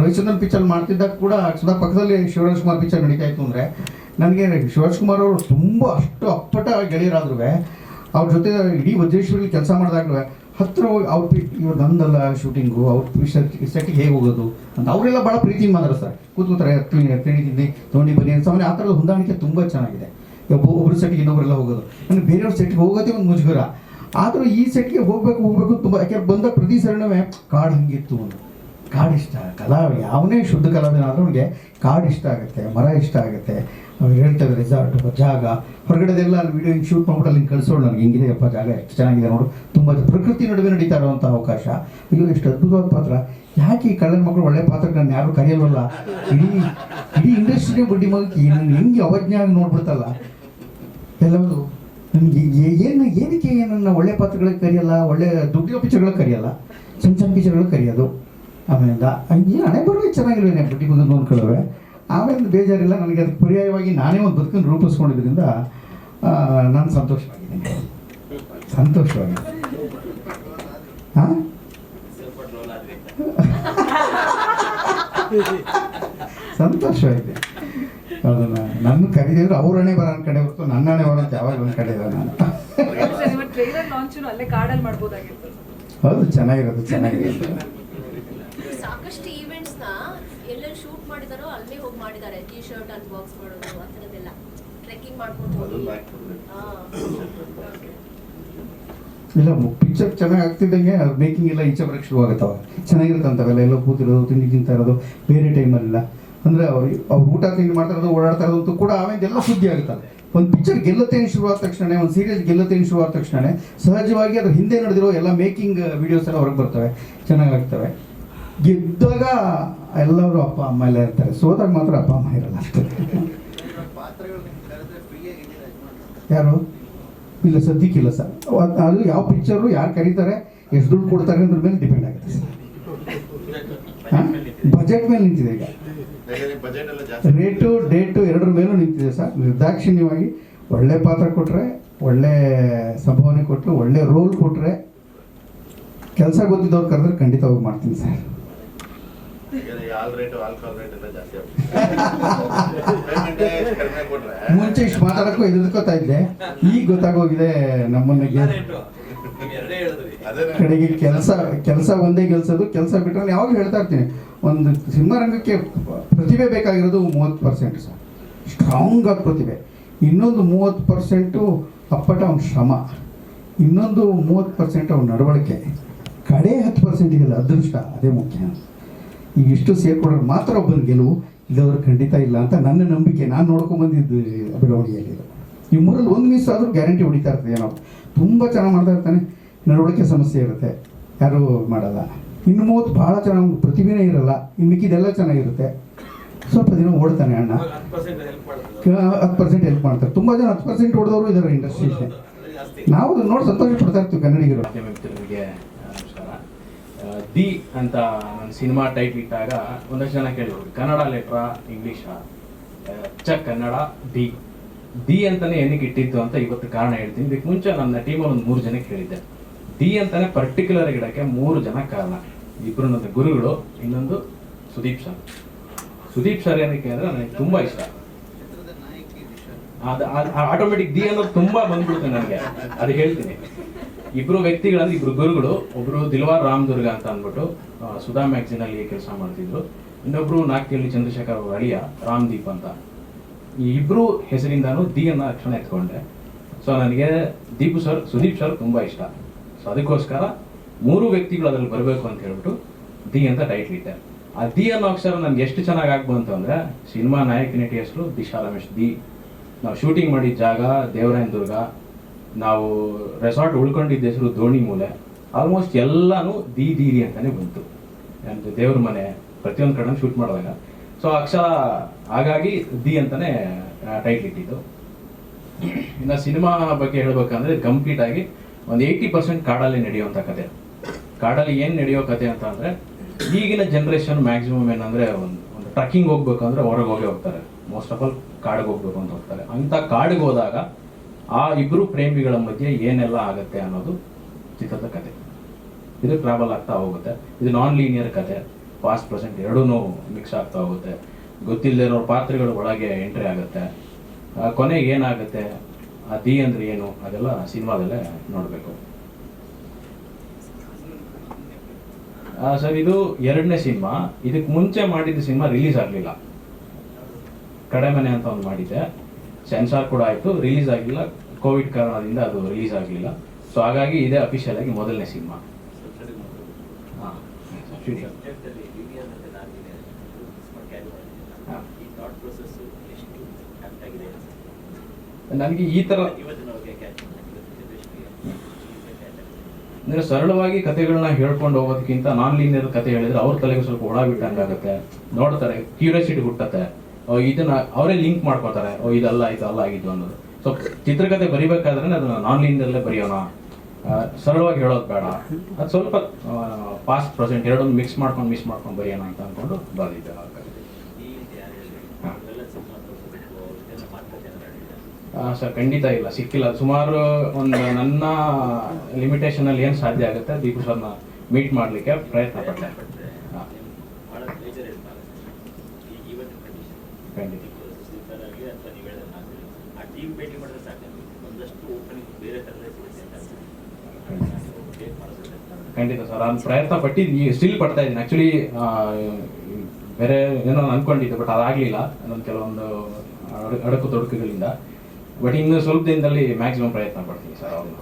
ರವಿಚಂದ್ರನ್ ಪಿಕ್ಚರ್ ಮಾಡ್ತಿದ್ದಾಗ ಕೂಡ ಸುಧಾ ಪಕ್ಕದಲ್ಲಿ ಶಿವರಾಜ್ ಕುಮಾರ್ ಪಿಕ್ಚರ್ ನಡೀತಾ ಇತ್ತು ಅಂದರೆ ನನಗೆ ಶಿವರಾಜ್ ಕುಮಾರ್ ಅವರು ತುಂಬ ಅಷ್ಟು ಅಪ್ಪಟ ಗೆಳೆಯರಾದ್ರೂ ಅವ್ರ ಜೊತೆ ಇಡೀ ವಜ್ರೇಶ್ವರಲ್ಲಿ ಕೆಲಸ ಮಾಡಿದಾಗಲೂ ಹತ್ತಿರ ಹೋಗಿ ಇವ್ರು ನಂದಲ್ಲ ಶೂಟಿಂಗು ಅವ್ರ ಸೆಟ್ಟಿಗೆ ಹೇಗೆ ಹೋಗೋದು ಅಂತ ಅವರೆಲ್ಲ ಭಾಳ ಪ್ರೀತಿಯಿಂದ ಮಾತಾಡ್ತಾರೆ, ಕೂತ್ಕೋತಾರೆ ತಿಳಿದಿದ್ದಿ ತೊಗೊಂಡು ಬನ್ನಿ ಅಂತ. ಆ ಥರದ ಹೊಂದಾಣಿಕೆ ತುಂಬ ಚೆನ್ನಾಗಿದೆ. ಒಬ್ಬರು ಸೆಟ್ಗೆ ಇನ್ನೊಬ್ಬರೆಲ್ಲ ಹೋಗೋದು, ನನಗೆ ಬೇರೆಯವ್ರ ಸೆಟ್ಗೆ ಹೋಗೋದೇ ಒಂದು ಮುಜುಗರ. ಆದರೂ ಈ ಸೆಟ್ಗೆ ಹೋಗಬೇಕು ತುಂಬ, ಯಾಕೆಂದ್ರೆ ಬಂದ ಪ್ರತಿ ಸರಣವೇ ಕಾಡು ಹಂಗಿತ್ತು, ಕಾಡು ಇಷ್ಟ. ಯಾವನೇ ಶುದ್ಧ ಕಲಾವಿದ ಆದರೂ ಅವ್ನಿಗೆ ಕಾಡು ಇಷ್ಟ ಆಗುತ್ತೆ, ಮರ ಇಷ್ಟ ಆಗುತ್ತೆ. ಅವ್ರು ಹೇಳ್ತಾರೆ ರೆಸಾರ್ಟ್ ಜಾಗ ಹೊರಗಡೆದೆಲ್ಲ ಅಲ್ಲಿ ವೀಡಿಯೋ ಹಿಂಗೆ ಶೂಟ್ ಮಾಡ್ಬಿಟ್ಟು ಅಲ್ಲಿ ಕಳಿಸೋಳು ನನಗೆ ಹಿಂಗಿದೆಯಪ್ಪ ಜಾಗ ಎಷ್ಟು ಚೆನ್ನಾಗಿದೆ ನೋಡು, ತುಂಬ ಪ್ರಕೃತಿ ನಡುವೆ ನಡೀತಾ ಇರೋವಂಥ ಅವಕಾಶ. ಅಯ್ಯೋ ಎಷ್ಟು ಅದ್ಭುತವಾದ ಪಾತ್ರ. ಯಾಕೆ ಈ ಕಳ್ಳನ ಮಕ್ಕಳು ಒಳ್ಳೆ ಪಾತ್ರಕ್ಕೆ ನಾನು ಯಾರು ಕರೆಯಲ್ವಲ್ಲ, ಇಡೀ ಇಂಡಸ್ಟ್ರಿಗೆ ಬಡ್ಡಿ ಮಗಕ್ಕೆ ನಾನು ಹೆಂಗೆ ಅವಜ್ಞಾನ ನೋಡ್ಬಿಡ್ತಲ್ಲ ಎಲ್ಲವುದು. ನನಗೆ ಏನಕ್ಕೆ ನನ್ನ ಒಳ್ಳೆ ಪಾತ್ರಗಳಿಗೆ ಕರೆಯಲ್ಲ, ಒಳ್ಳೆ ದುಡ್ಡಿನ ಪಿಕ್ಚರ್ಗಳಿಗೆ ಕರೆಯಲ್ಲ, ಸಣ್ಣ ಪಿಕ್ಚರ್ಗಳಿಗೆ ಕರೆಯೋದು. ಆಮೇಲಿಂದ ಏನು ಹಣೆ ಬರೋದೇ ಚೆನ್ನಾಗಿಲ್ವೇನೆ ಬಡ್ಡಿ ಮಗನ ನೋಡ್ಕೊಳ್ಳೋವೆ. ಆಮೇಲೆ ಬೇಜಾರಿಲ್ಲ, ನನಗೆ ಅದಕ್ಕೆ ಪರ್ಯಾಯವಾಗಿ ನಾನೇ ಒಂದು ಬದುಕನ್ನು ರೂಪಿಸ್ಕೊಂಡಿದ್ದರಿಂದ ನಾನು ಸಂತೋಷವಾಗಿದ್ದೀನಿ. ಹಾಂ ಸಂತೋಷವಾಗಿದೆ. ಅದನ್ನು ನನ್ನ ಕರೀದಿದ್ರು ಅವ್ರ ಹಣೆ ಬರೋ ಕಡೆ ಹೊರತು ನನ್ನ ಹಣೆ ಬರೋ ಅಂತ ಯಾವಾಗ ಒಂದು ಕಡೆ ನಾನು. ಹೌದು, ಚೆನ್ನಾಗಿರೋದು. ಸಾಕಷ್ಟು ಈವೆಂಟ್ಸ್ ನ ಎಲ್ಲೆಲ್ಲಿ ಶೂಟ್ ಮಾಡಿದಾರೋ ಅಲ್ಲೇ ಹೋಗಿ ಮಾಡಿದ್ದಾರೆ. ಟಿ ಶರ್ಟ್ ಅನ್ಬಾಕ್ಸ್ ಮಾಡೋದು ಆ ಥರದ್ದೆಲ್ಲ ಟ್ರೆಕ್ಕಿಂಗ್ ಮಾಡ್ಕೊಂಡು ಇಲ್ಲ ಪಿಕ್ಚರ್ ಚೆನ್ನಾಗಿ ಆಗ್ತಿದ್ದಂಗೆ ಅದು ಮೇಕಿಂಗ್ ಎಲ್ಲ ಈಚೆ ಬರೋಕ್ಕೆ ಶುರು ಆಗುತ್ತವೆ. ಚೆನ್ನಾಗಿರುತ್ತೆ ಅಂತವೆಲ್ಲ ಎಲ್ಲ ಕೂತಿರೋದು, ತಿಂಡಿ ತಿಂತಾ ಇರೋದು ಬೇರೆ ಟೈಮಲ್ಲೆಲ್ಲ. ಅಂದರೆ ಅವ್ರು ಊಟ ತಿಂಡಿ ಮಾಡ್ತಾ ಇರೋದು, ಓಡಾಡ್ತಾ ಇರೋದು ಕೂಡ ಆಮೇಲೆ ಎಲ್ಲ ಸುದ್ದಿ ಆಗುತ್ತಲ್ಲ. ಒಂದು ಪಿಕ್ಚರ್ ಗೆಲ್ಲುತ್ತೇನು ಶುರು ಆದ ತಕ್ಷಣ, ಒಂದು ಸೀರಿಯಲ್ ಗೆಲ್ಲುತ್ತೇನು ಶುರು ಆದ ತಕ್ಷಣ ಸಹಜವಾಗಿ ಅದ್ರ ಹಿಂದೆ ನಡೆದಿರೋ ಎಲ್ಲ ಮೇಕಿಂಗ್ ವಿಡಿಯೋಸ್ ಎಲ್ಲ ಹೊರಗೆ ಬರ್ತವೆ, ಚೆನ್ನಾಗಾಗ್ತವೆ. ಗೆದ್ದಾಗ ಎಲ್ಲರೂ ಅಪ್ಪ ಅಮ್ಮ ಎಲ್ಲ ಇರ್ತಾರೆ, ಸೋದಾಗ ಮಾತ್ರ ಅಪ್ಪ ಅಮ್ಮ ಇರಲ್ಲ ಅಷ್ಟೇ. ಯಾರು ಇಲ್ಲ ಸದ್ಯಕ್ಕಿಲ್ಲ ಸರ್. ಅದು ಯಾವ ಪಿಕ್ಚರು ಯಾರು ಕರೀತಾರೆ, ಎಷ್ಟು ದುಡ್ಡು ಕೊಡ್ತಾರೆ ಅದ್ರ ಮೇಲೆ ಡಿಪೆಂಡ್ ಆಗುತ್ತೆ ಸರ್. ಬಜೆಟ್ ಮೇಲೆ ನಿಂತಿದೆ ಈಗ, ರೇಟು ಡೇಟು ಎರಡರ ಮೇಲೂ ನಿಂತಿದೆ ಸರ್. ನಿರ್ದಾಕ್ಷಿಣ್ಯವಾಗಿ ಒಳ್ಳೆ ಪಾತ್ರ ಕೊಟ್ಟರೆ, ಒಳ್ಳೆ ಸಂಭಾವನೆ ಕೊಟ್ಟರೆ, ಒಳ್ಳೆ ರೋಲ್ ಕೊಟ್ಟರೆ, ಕೆಲಸ ಗೊತ್ತಿದ್ದವ್ರು ಕರೆದ್ರೆ ಖಂಡಿತವಾಗಿ ಮಾಡ್ತೀನಿ ಸರ್. ಮುಂಚೆ ಇಷ್ಟು ಮಾತಾಡಕ್ಕೂ ಎದುರ್ಕೋತಾ ಇದ್ದೆ, ಈಗ ಗೊತ್ತಾಗೋಗಿದೆ ನಮ್ಮನ್ನ ಕಡೆಗೆ ಕೆಲಸ ಒಂದೇ ಗೆಲ್ಸೋದು. ಕೆಲಸ ಬಿಟ್ಟರೆ ಯಾವಾಗ ಹೇಳ್ತಾ ಇರ್ತೀನಿ, ಒಂದು ಸಿನಿಮಾ ರಂಗಕ್ಕೆ ಪ್ರತಿಭೆ ಬೇಕಾಗಿರೋದು 30% ಸರ್, ಸ್ಟ್ರಾಂಗ್ ಆಗಿ ಪ್ರತಿಭೆ. ಇನ್ನೊಂದು 30% ಅಪ್ಪಟ ಅವ್ನ ಶ್ರಮ, ಇನ್ನೊಂದು 30% ಅವ್ನ ನಡವಳಿಕೆ, ಕಡೆ 10% ಇದೆಲ್ಲ ಅದೃಷ್ಟ, ಅದೇ ಮುಖ್ಯ. ಈಗ ಇಷ್ಟು ಸೇರ್ಕೊಂಡ್ರೆ ಮಾತ್ರ ಒಬ್ಬನ ಗೆಲುವು, ಇಲ್ಲವರು ಖಂಡಿತ ಇಲ್ಲ ಅಂತ ನನ್ನ ನಂಬಿಕೆ. ನಾನು ನೋಡ್ಕೊಂಬಂದಿದ್ದು ಬೆಳವಣಿಗೆಯಲ್ಲಿ ಈ ಮೂರಲ್ಲಿ ಒಂದು ಮಿಸ್ ಆದರೂ ಗ್ಯಾರಂಟಿ ಹೊಡಿತಾ ಇರ್ತದೆ. ಏನೋ ತುಂಬ ಚೆನ್ನಾಗಿ ಮಾಡ್ತಾ ಇರ್ತಾನೆ, ನಡವಳಿಕೆ ಸಮಸ್ಯೆ ಇರುತ್ತೆ, ಯಾರೂ ಮಾಡಲ್ಲ. ಇನ್ನು 30 ಭಾಳ ಚೆನ್ನಾಗಿ ಪ್ರತಿಭೆನೇ ಇರಲ್ಲ, ಇನ್ನು ಮಿಕ್ಕಿದೆಲ್ಲ ಚೆನ್ನಾಗಿರುತ್ತೆ. ಸ್ವಲ್ಪ ದಿನ ಓಡ್ತಾನೆ ಅಣ್ಣ, 10% ಹೆಲ್ಪ್ ಮಾಡ್ತಾರೆ. ತುಂಬ ಜನ 10% ಹೊಡೆದವರು ಇದ್ದಾರೆ ಇಂಡಸ್ಟ್ರಿಗೆ. ನಾವು ನೋಡಿ ಸಂತೋಷ ಪಡ್ತಾ ಇರ್ತೀವಿ ಕನ್ನಡಿಗರು. ದಿ ಅಂತ ನನ್ನ ಸಿನಿಮಾ ಟೈಟ್ಲ್ ಇಟ್ಟಾಗ ಒಂದಷ್ಟು ಜನ ಕೇಳಿದ್ರು, ಕನ್ನಡ ಲೆಟ್ರಾ ಇಂಗ್ಲೀಷಾ? ಕನ್ನಡ ದಿ ಅಂತಾನೆ ಏನಕ್ಕೆ ಇಟ್ಟಿದ್ದು ಅಂತ ಇವತ್ತು ಕಾರಣ ಹೇಳ್ತೀನಿ. ಇದಕ್ಕೆ ಮುಂಚೆ ನನ್ನ ಟೀಮಲ್ಲಿ ಒಂದು 3 ಜನಕ್ಕೆ ಹೇಳಿದ್ದೆ. ದಿ ಅಂತಾನೆ ಪರ್ಟಿಕ್ಯುಲರ್ ಇಡಕ್ಕೆ 3 ಜನ ಕಾರಣ. ಇಬ್ಬರು ನನ್ನ ಗುರುಗಳು, ಇನ್ನೊಂದು ಸುದೀಪ್ ಸರ್ ಏನಕ್ಕೆ ಅಂದರೆ ನನಗೆ ತುಂಬ ಇಷ್ಟ. ಅದು ಆಟೋಮೆಟಿಕ್ ದಿ ಅನ್ನೋದು ತುಂಬ ಬಂದ್ಬಿಡುತ್ತೆ ನನಗೆ, ಅದು ಹೇಳ್ತೀನಿ. ಇಬ್ಬರು ವ್ಯಕ್ತಿಗಳಂದ್ರೆ ಇಬ್ಬರು ಗುರುಗಳು. ಒಬ್ಬರು ದಿಲ್ವಾರ್ ರಾಮದುರ್ಗ ಅಂತ ಅಂದ್ಬಿಟ್ಟು ಸುಧಾ ಮ್ಯಾಗ್ಝಿನಲ್ಲಿ ಕೆಲಸ ಮಾಡ್ತಿದ್ರು. ಇನ್ನೊಬ್ರು ನಾಗ್ತಿಹಳ್ಳಿ ಚಂದ್ರಶೇಖರ್ ಅವ್ರ ಅಳಿಯ ರಾಮ್ದೀಪ್ ಅಂತ. ಈ ಇಬ್ಬರು ಹೆಸರಿಂದಾನು ದಿ ಅನ್ನೋ ಅಕ್ಷರ ಎತ್ಕೊಂಡೆ. ಸೊ ನನಗೆ ಸುದೀಪ್ ಸರ್ ತುಂಬ ಇಷ್ಟ. ಸೊ ಅದಕ್ಕೋಸ್ಕರ 3 ವ್ಯಕ್ತಿಗಳು ಅದ್ರಲ್ಲಿ ಬರಬೇಕು ಅಂತ ಹೇಳ್ಬಿಟ್ಟು ದಿ ಅಂತ ಟೈಟ್ಲ್ ಇಟ್ಟೆ. ಆ ದಿ ಅನ್ನೋ ಅಕ್ಷರ ನನಗೆ ಎಷ್ಟು ಚೆನ್ನಾಗಿ ಆಗ್ಬಂತು ಅಂದರೆ, ಸಿನಿಮಾ ನಾಯಕ ನಟಿ ಹೆಸರು ದಿಶಾ ರಮೇಶ್ ದಿ, ನಾವು ಶೂಟಿಂಗ್ ಮಾಡಿದ ಜಾಗ ದೇವರಾಯನ ದುರ್ಗ, ನಾವು ರೆಸಾರ್ಟ್ ಉಳ್ಕೊಂಡಿದ್ದ ಹೆಸರು ದೋಣಿ ಮೂಲೆ, ಆಲ್ಮೋಸ್ಟ್ ಎಲ್ಲಾನು ದೀರಿ ಅಂತಾನೆ ಬಂತು. ನಮ್ಮದು ದೇವ್ರ ಮನೆ ಪ್ರತಿಯೊಂದು ಕಡೆ ಶೂಟ್ ಮಾಡಿದಾಗ. ಸೊ ಅಕ್ಷರ ಹಾಗಾಗಿ ದಿ ಅಂತಾನೆ ಟೈಟ್ಲ್ ಇಟ್ಟಿದ್ದು. ಇನ್ನು ಸಿನಿಮಾ ಬಗ್ಗೆ ಹೇಳ್ಬೇಕಂದ್ರೆ ಕಂಪ್ಲೀಟ್ ಆಗಿ ಒಂದು 80% ಕಾಡಲ್ಲಿ ನಡೆಯುವಂಥ ಕತೆ. ಕಾಡಲ್ಲಿ ಏನು ನಡೆಯೋ ಕತೆ ಅಂತ ಅಂದರೆ, ಈಗಿನ ಜನ್ರೇಷನ್ ಮ್ಯಾಕ್ಸಿಮಮ್ ಏನಂದರೆ ಒಂದು ಟ್ರಕ್ಕಿಂಗ್ ಹೋಗ್ಬೇಕು ಅಂದರೆ ಹೊರಗೆ ಹೋಗೇ ಹೋಗ್ತಾರೆ. ಮೋಸ್ಟ್ ಆಫ್ ಆಲ್ ಕಾಡಿಗೆ ಹೋಗ್ಬೇಕು ಅಂತ ಹೋಗ್ತಾರೆ. ಅಂಥ ಕಾಡಿಗೆ ಹೋದಾಗ ಆ ಇಬ್ಬರು ಪ್ರೇಮಿಗಳ ಮಧ್ಯೆ ಏನೆಲ್ಲ ಆಗುತ್ತೆ ಅನ್ನೋದು ಚಿತ್ರದ ಕತೆ. ಇದು ಟ್ರಾವೆಲ್ ಆಗ್ತಾ ಹೋಗುತ್ತೆ. ಇದು ನಾನ್ ಲೀನಿಯರ್ ಕತೆ, ಪಾಸ್ಟ್ ಪ್ರೆಸೆಂಟ್ ಎರಡೂ ಮಿಕ್ಸ್ ಆಗ್ತಾ ಹೋಗುತ್ತೆ. ಗೊತ್ತಿಲ್ಲದೆ ಇರೋ ಪಾತ್ರಗಳು ಒಳಗೆ ಎಂಟ್ರಿ ಆಗುತ್ತೆ. ಕೊನೆಗೆ ಏನಾಗುತ್ತೆ, ಆ ದಿ ಅಂದ್ರೆ ಏನು, ಅದೆಲ್ಲ ಸಿನಿಮಾದಲ್ಲೇ ನೋಡಬೇಕು. ಸರ್, ಇದು 2ನೇ ಸಿನಿಮಾ. ಇದಕ್ಕೆ ಮುಂಚೆ ಮಾಡಿದ ಸಿನಿಮಾ ರಿಲೀಸ್ ಆಗಲಿಲ್ಲ. ಕಡೆಮನೆ ಅಂತ ಒಂದು ಮಾಡಿದ್ದೆ, ಸೆನ್ಸಾರ್ ಕೂಡ ಆಯಿತು, ರಿಲೀಸ್ ಆಗಲಿಲ್ಲ. ಕೋವಿಡ್ ಕಾರಣದಿಂದ ಅದು ರಿಲೀಸ್ ಆಗಲಿಲ್ಲ. ಸೊ ಹಾಗಾಗಿ ಇದೇ ಅಫಿಷಿಯಲ್ ಆಗಿ ಮೊದಲನೇ ಸಿನಿಮಾ. ಹಾಂ, ನನಗೆ ಈ ಥರ ಅಂದರೆ ಸರಳವಾಗಿ ಕಥೆಗಳನ್ನ ಹೇಳ್ಕೊಂಡು ಹೋಗೋದಕ್ಕಿಂತ ನಾನ್ ಲೀನಿಯರ್ ಕತೆ ಹೇಳಿದ್ರೆ ಅವ್ರ ತಲೆಗೆ ಸ್ವಲ್ಪ ಒಳ ಬಿಟ್ಟಂಗಾಗುತ್ತೆ. ನೋಡ್ತಾರೆ, ಕ್ಯೂರಿಯಾಸಿಟಿ ಹುಟ್ಟತ್ತೆ, ಇದನ್ನ ಅವರೇ ಲಿಂಕ್ ಮಾಡ್ಕೋತಾರೆ, ಇದಲ್ಲ ಆಗಿದ್ದು ಅನ್ನೋದು. ಸೊ ಚಿತ್ರಕಥೆ ಬರಿಬೇಕಾದ್ರೆ ಅದನ್ನ ನಾನ್ ಲೀನಿಯರ್ಲೇ ಬರೆಯೋಣ, ಸರಳವಾಗಿ ಹೇಳೋದು ಬೇಡ, ಅದು ಸ್ವಲ್ಪ ಪಾಸ್ಟ್ ಪ್ರೆಸೆಂಟ್ ಎರಡೊಂದು ಮಿಸ್ ಮಾಡ್ಕೊಂಡು ಬರೆಯೋಣ ಅಂತ ಅಂದ್ಕೊಂಡು ಬರೆದಿದ್ದೆ ಆ ಕತೆ. ಸರ್, ಖಂಡಿತ ಇಲ್ಲ, ಸಿಕ್ಕಿಲ್ಲ. ಸುಮಾರು ಒಂದು ನನ್ನ ಲಿಮಿಟೇಷನಲ್ಲಿ ಏನು ಸಾಧ್ಯ ಆಗುತ್ತೆ ದೀಪು ಸರ್ನ ಮೀಟ್ ಮಾಡಲಿಕ್ಕೆ ಪ್ರಯತ್ನ ಪಟ್ಟೆ. ಖಂಡಿತ. ಖಂಡಿತ ಸರ್, ನಾನು ಪ್ರಯತ್ನ ಪಟ್ಟಿದ್ದು, ಸ್ಟಿಲ್ ಪಡ್ತಾ ಇದ್ದೀನಿ. ಆ್ಯಕ್ಚುಲಿ ಬೇರೆ ಏನೋ ಅನ್ಕೊಂಡಿದ್ದೆ, ಬಟ್ ಅದಾಗಲಿಲ್ಲ ನನ್ನ ಕೆಲವೊಂದು ಅಡಕು ತೊಡಕುಗಳಿಂದ. ಬಟ್ ಇನ್ನು ಸ್ವಲ್ಪ ದಿನದಲ್ಲಿ ಮ್ಯಾಕ್ಸಿಮಮ್ ಪ್ರಯತ್ನ ಪಡ್ತೀನಿ ಸರ್ ಅವ್ರನ್ನ.